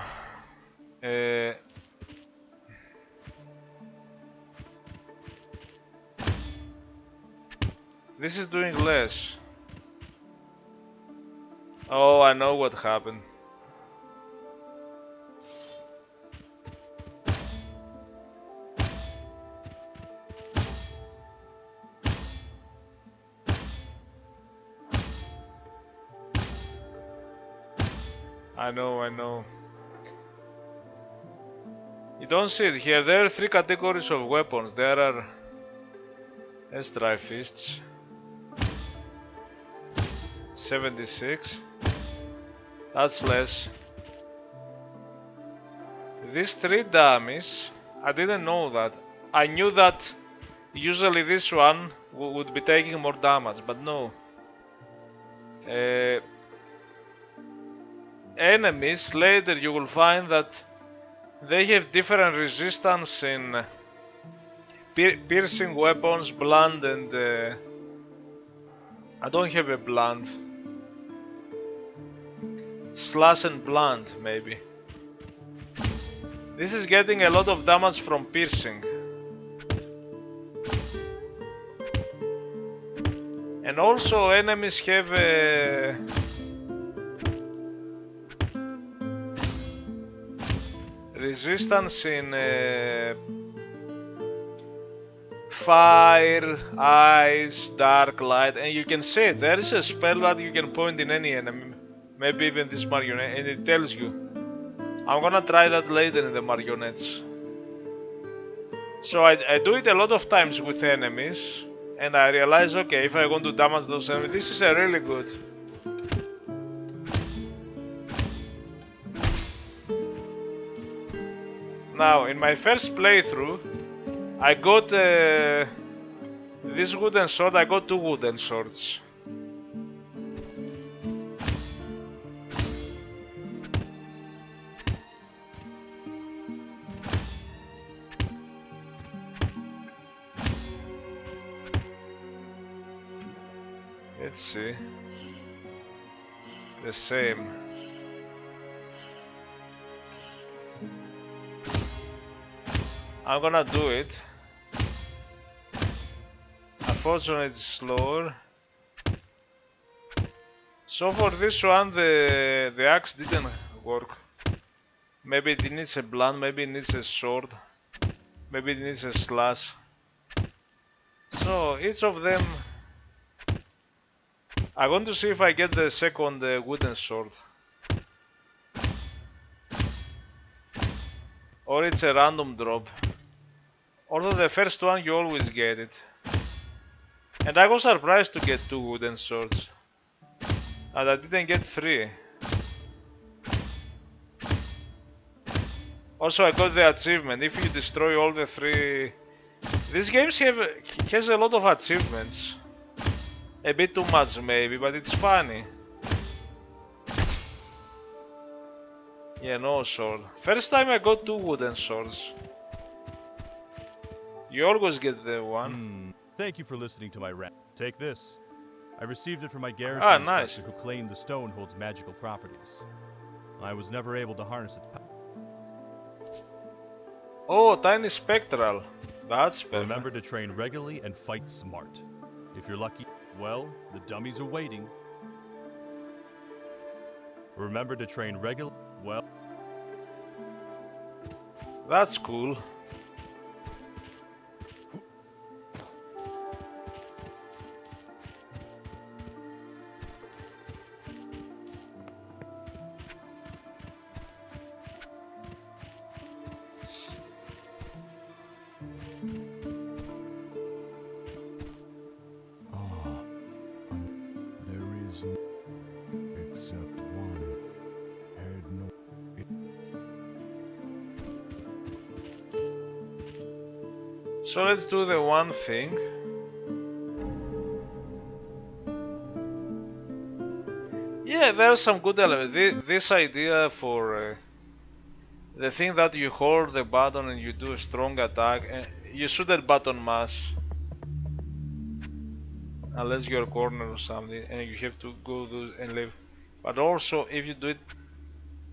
This is doing less. Oh, I know what happened. I know. You don't see it here. There are 3 categories of weapons. There are S-Dry Fists, 76. That's less. These 3 dummies, I didn't know that. I knew that usually this one would be taking more damage, but no. Enemies, later you will find that they have different resistance in piercing weapons, blunt, and I don't have a blunt. Slash and blunt, maybe. This is getting a lot of damage from piercing. And also enemies have a resistance in fire, ice, dark, light, and you can see it. There is a spell that you can point in any enemy, maybe even this marionette, and it tells you. I'm gonna try that later in the marionettes. So I do it a lot of times with enemies, and I realize, okay, if I want to damage those enemies, this is a really good. Now, in my first playthrough, I got this wooden sword. I got 2 wooden swords. Let's see. The same. I'm gonna do it. Unfortunately, it's slower. So for this one, the axe didn't work. Maybe it needs a blunt, maybe it needs a sword, maybe it needs a slash. So each of them, I want to see if I get the second wooden sword. Or it's a random drop. Although the first one you always get it. And I was surprised to get 2 wooden swords. And I didn't get 3. Also I got the achievement. If you destroy all the 3... This game has a lot of achievements. A bit too much maybe, but it's funny. Yeah, no sword. First time I got 2 wooden swords. You always get the one. Thank you for listening to my rant. Take this. I received it from my garrison nice. instructor who claimed the stone holds magical properties. I was never able to harness its power. Oh, tiny spectral. That's perfect. Remember to train regularly and fight smart. If you're lucky, well, the dummies are waiting. Remember to train regularly. Well, That's cool. There is no except one. Had no. So let's do the one thing. Yeah, there's some good elements. This idea for the thing that you hold the button and you do a strong attack, and you shoot that button mash. Unless you're cornered or something, and you have to go do and leave. But also, if you do it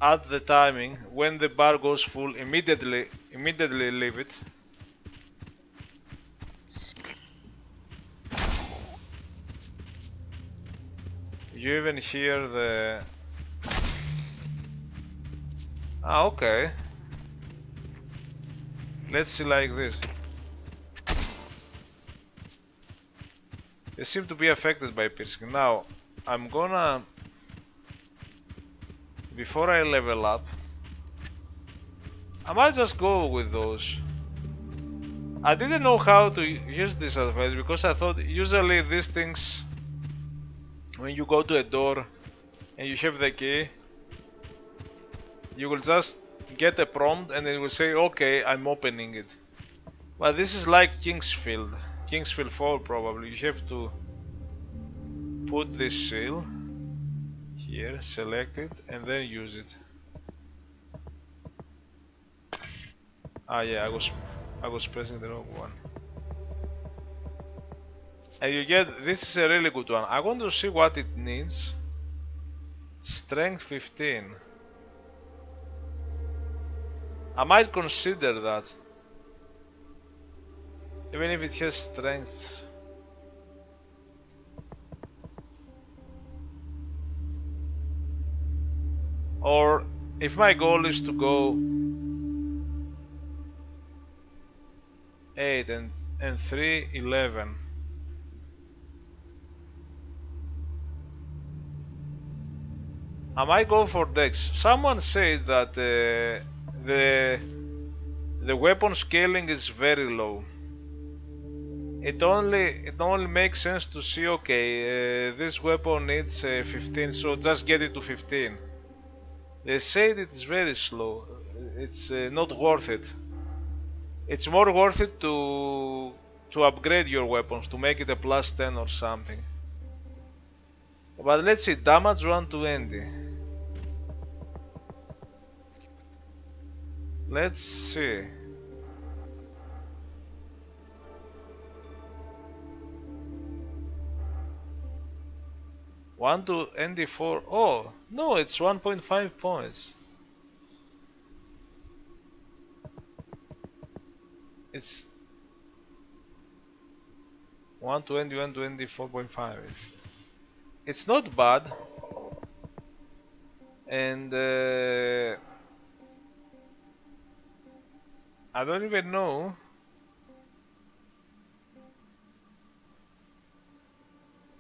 at the timing, when the bar goes full, immediately leave it. You even hear the... Ah, okay. Let's see like this. They seem to be affected by piercing. Now, I'm gonna... Before I level up, I might just go with those. I didn't know how to use this advice because I thought usually these things, when you go to a door and you have the key, you will just get a prompt and it will say, okay, I'm opening it. But this is like Kingsfield 4 probably. You have to put this seal here, select it, and then use it. Ah yeah, I was pressing the wrong one. And you get, this is a really good one. I want to see what it needs. Strength 15. I might consider that. Even if it has strength. Or if my goal is to go 8 and 3, 11. I might go for Dex. Someone said that the weapon scaling is very low. It only makes sense to see, okay, this weapon needs 15, so just get it to 15. They said it's very slow. it's not worth it. It's more worth it to upgrade your weapons, to make it a plus 10 or something. But let's see, damage 120. Let's see. One to ND4. Oh, no, it's 1.5 points. It's 1 to ND 4.5. It's not bad. And I don't even know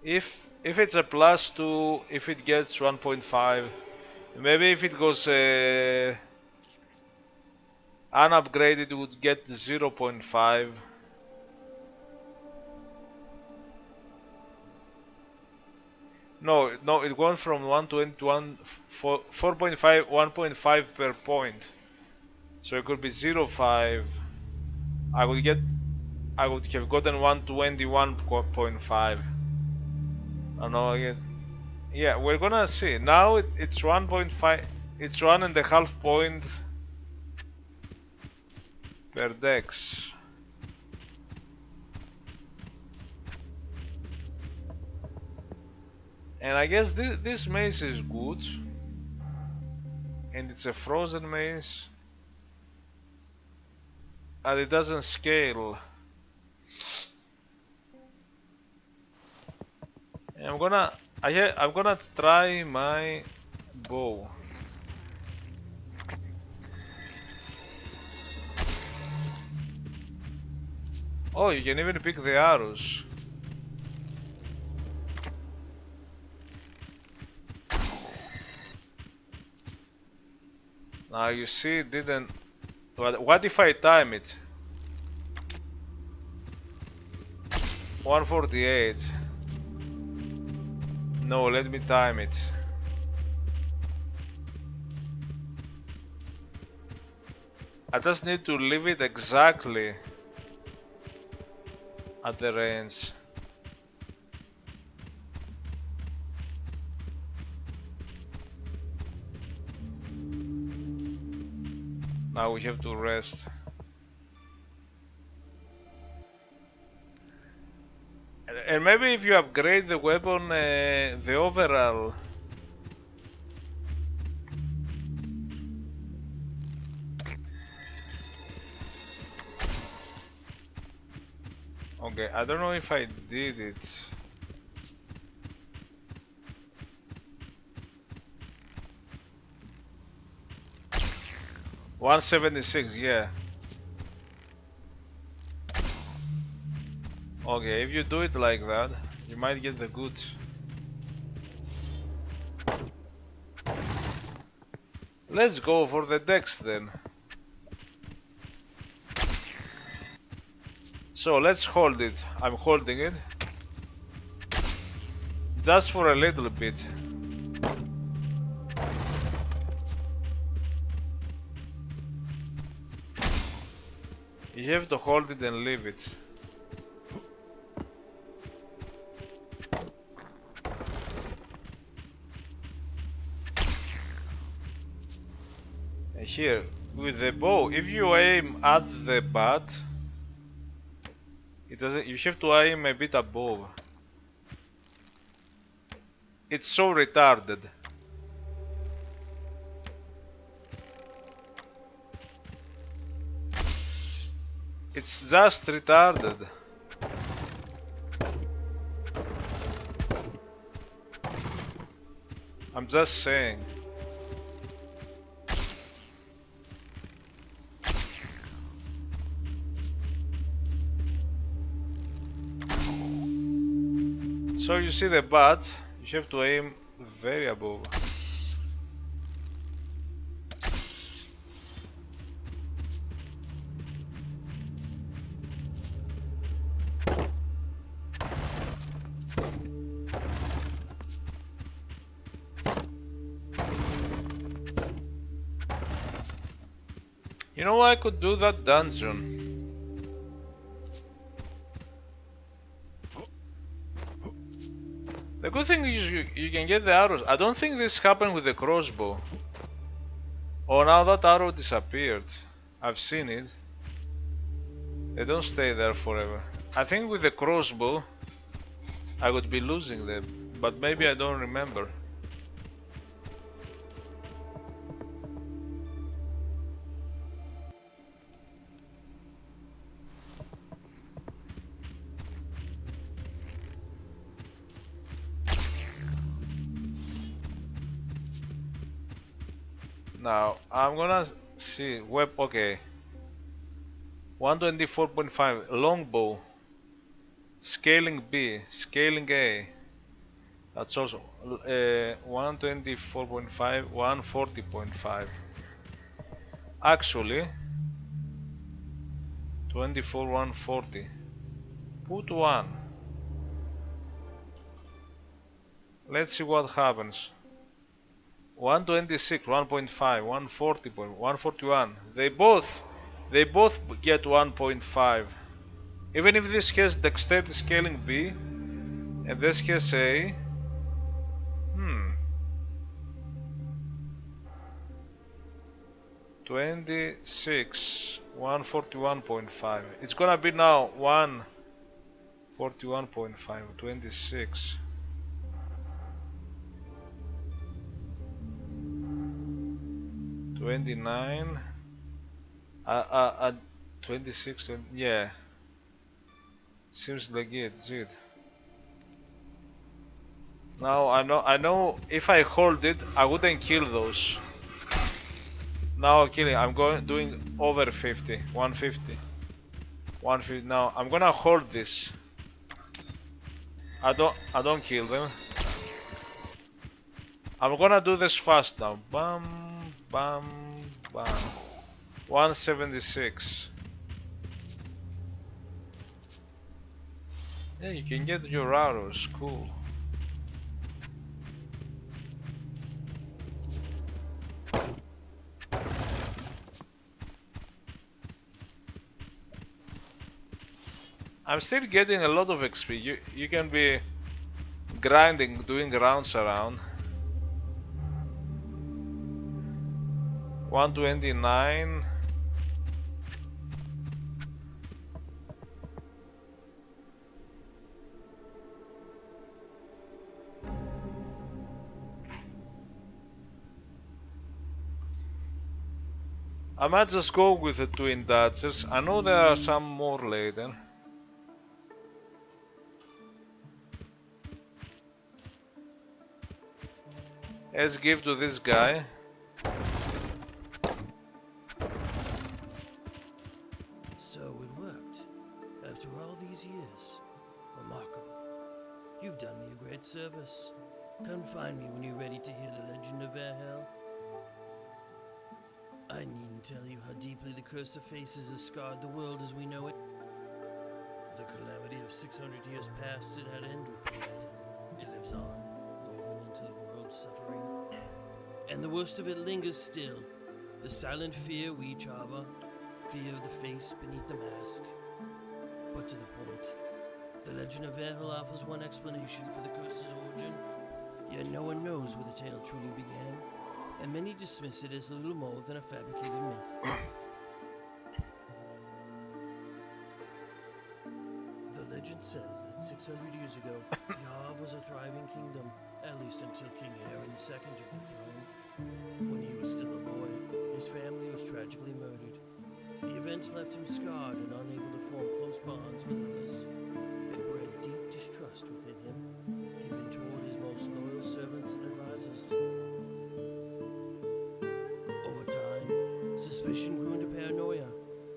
if it's a plus 2, if it gets 1.5. Maybe if it goes unupgraded, it would get 0.5. No, no, it went from 1 to 4.5, 1.5 per point. So it could be 0.5. I would have gotten 121.5. I know again. Yeah, we're gonna see. Now it's 1.5. It's 1.5 points per dex. And I guess this mace is good. And it's a frozen mace. And it doesn't scale. And I'm gonna try my bow. Oh, you can even pick the arrows. Now you see it didn't... What if I time it? 148. No, let me time it. I just need to leave it exactly at the range. Now we have to rest. And maybe if you upgrade the weapon, the overall. Okay, I don't know if I did it. $176, yeah. Okay, if you do it like that, you might get the goods. Let's go for the dex then. So let's hold it. I'm holding it. Just for a little bit. You have to hold it and leave it. And here, with the bow, if you aim at the butt, it doesn't. You have to aim a bit above. It's so retarded. It's just retarded. I'm just saying. So you see the butt, you have to aim very above. You know, I could do that dungeon. The good thing is you can get the arrows. I don't think this happened with the crossbow. Oh, now that arrow disappeared. I've seen it. They don't stay there forever. I think with the crossbow I would be losing them, but maybe I don't remember. Now I'm gonna see web. Okay, 124.5 longbow, scaling B, scaling A. That's also 124.5, 140.5. Actually, 24, 140. Put one. Let's see what happens. 126, 1.5, 140, 141. They both get 1.5. Even if this has dexterity scaling B and this has A. 26, 141.5. It's gonna be now 141.5, 26. 29, 26, 20, yeah, seems legit. Now I know if I hold it, I wouldn't kill those. Now I'm killing. I'm doing over 50, 150, 150. Now I'm gonna hold this. I don't kill them. I'm gonna do this fast now. Bam, bam, bam. 176. Yeah, you can get your arrows. Cool. I'm still getting a lot of XP. You can be grinding, doing rounds around. 129. I might just go with the twin dodgers. I know there are some more later. Let's give to this guy. So it worked. After all these years. Remarkable. You've done me a great service. Come find me when you're ready to hear the legend of Verho. I needn't tell you how deeply the curse of faces has scarred the world as we know it. The calamity of 600 years past did not end with the dead. It lives on, woven into the world's suffering. And the worst of it lingers still. The silent fear we each harbor. Fear of the face beneath the mask. But to the point. The legend of Verho offers one explanation for the curse's origin. Yet no one knows where the tale truly began. And many dismiss it as little more than a fabricated myth. The legend says that 600 years ago, Yav was a thriving kingdom, at least until King Aaron II took the throne. When he was still a boy, his family was tragically murdered. The events left him scarred and unable to form close bonds with others. It bred deep distrust within him, even toward his most loyal servants and advisors. Over time, suspicion grew into paranoia,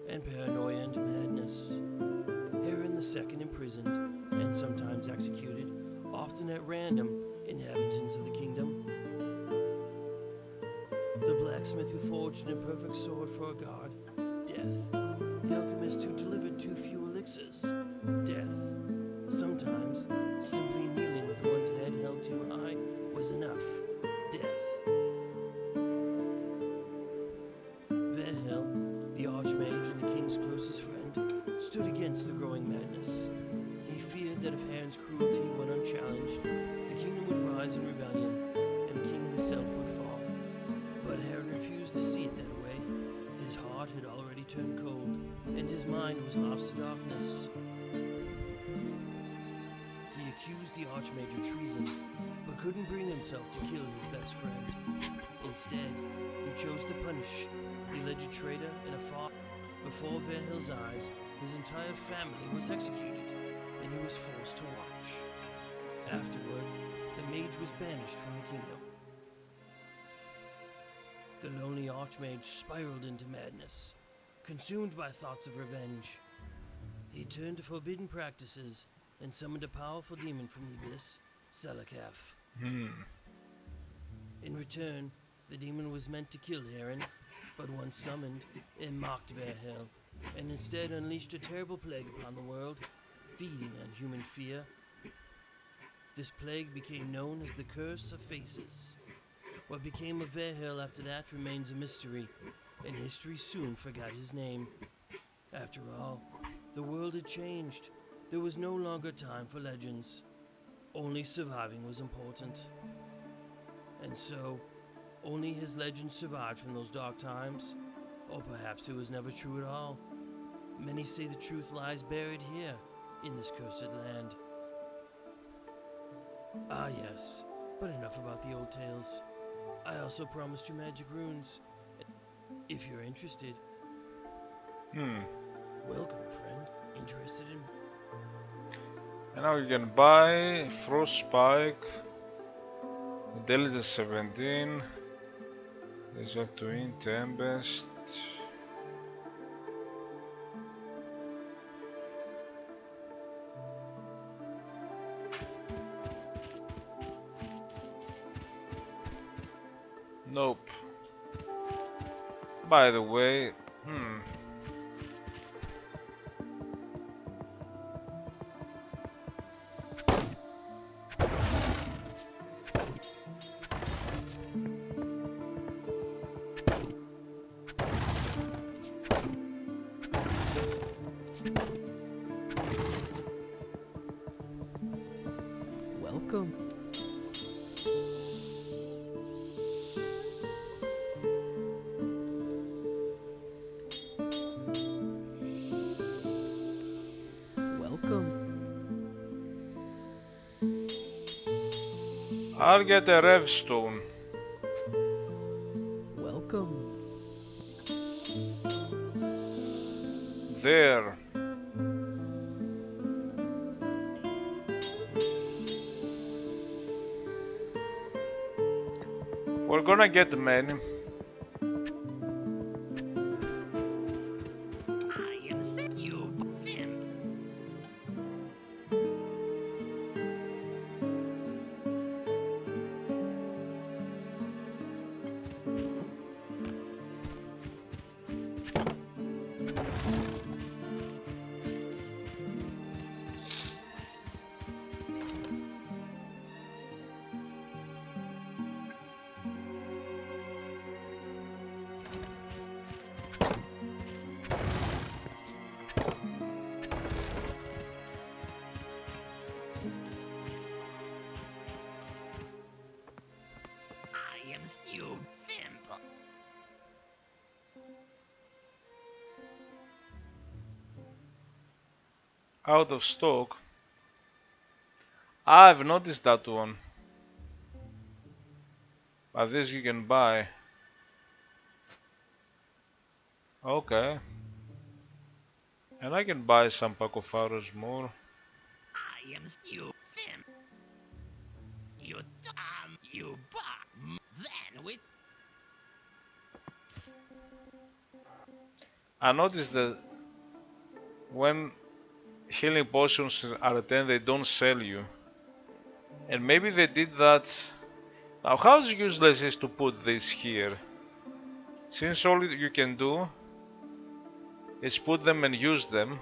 and paranoia into madness. Aaron II imprisoned, and sometimes executed, often at random, inhabitants of the kingdom. The blacksmith who forged an imperfect sword for a god, death. The alchemist who delivered too few elixirs, death. Sometimes, simply kneeling with one's head held too high was enough, death. Verho, the madness. He feared that if Heron's cruelty went unchallenged, the kingdom would rise in rebellion, and the king himself would fall. But Heron refused to see it that way. His heart had already turned cold, and his mind was lost to darkness. He accused the Archmage of treason, but couldn't bring himself to kill his best friend. Instead, he chose to punish the alleged traitor in a far. Before Verho's eyes, his entire family was executed, and he was forced to watch. Afterward, the mage was banished from the kingdom. The lonely Archmage spiraled into madness, consumed by thoughts of revenge. He turned to forbidden practices and summoned a powerful demon from the abyss, Selakaf. In return, the demon was meant to kill Heron, but once summoned, it mocked Verho, and instead unleashed a terrible plague upon the world, feeding on human fear. This plague became known as the Curse of Faces. What became of Verho after that remains a mystery, and history soon forgot his name. After all, the world had changed. There was no longer time for legends. Only surviving was important. And so, only his legend survived from those dark times, or perhaps it was never true at all. Many say the truth lies buried here, in this cursed land. Ah yes, but enough about the old tales. I also promised you magic runes, if you're interested. Welcome, friend. Interested in... And now you can buy Frost Spike, Intelligence 17, Result to Win, Tempest. Nope. By the way, Welcome. I'll get a Rev Stone. Welcome. There. We're gonna get many. I am set you, simp. I am you, simp. Out of stock. I've noticed that one. But this you can buy. Okay. And I can buy some Pacopharos more. I am you, simp. You dumb, you bum. Then we... I noticed that when healing potions are 10, they don't sell you. And maybe they did that. Now, how useless is to put this here? Since all you can do is put them and use them,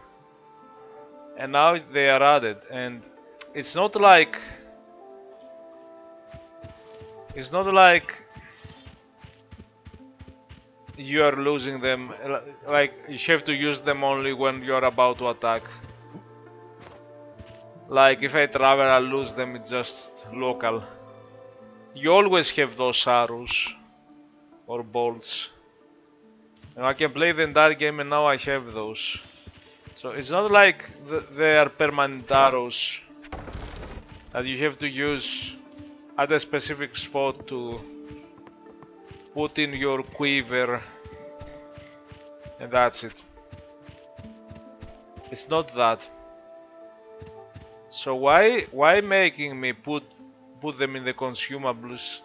and now they are added, and it's not like you are losing them, like you have to use them only when you are about to attack. Like if I travel, I lose them. It's just local. You always have those arrows or bolts. And I can play the entire game, and now I have those. So it's not like they are permanent arrows that you have to use at a specific spot to put in your quiver, and that's it. It's not that. So why making me put them in the consumables,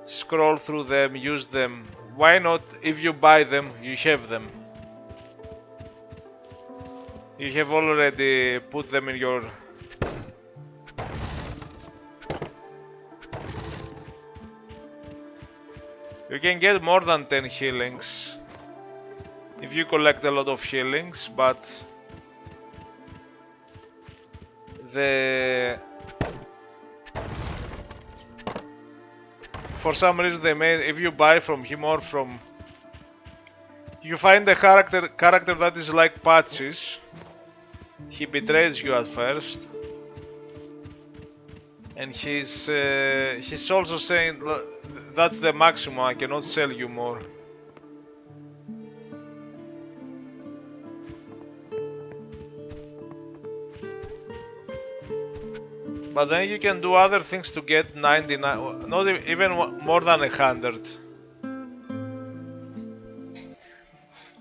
scroll through them, use them? Why not, if you buy them, you have them? You have already put them in your... You can get more than 10 healings if you collect a lot of healings, but for some reason they made, if you buy from him or from... You find a character that is like Patches. He betrays you at first. And he's also saying, that's the maximum, I cannot sell you more. But then you can do other things to get 99, not even more than 100.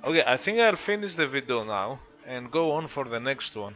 Okay, I think I'll finish the video now and go on for the next one.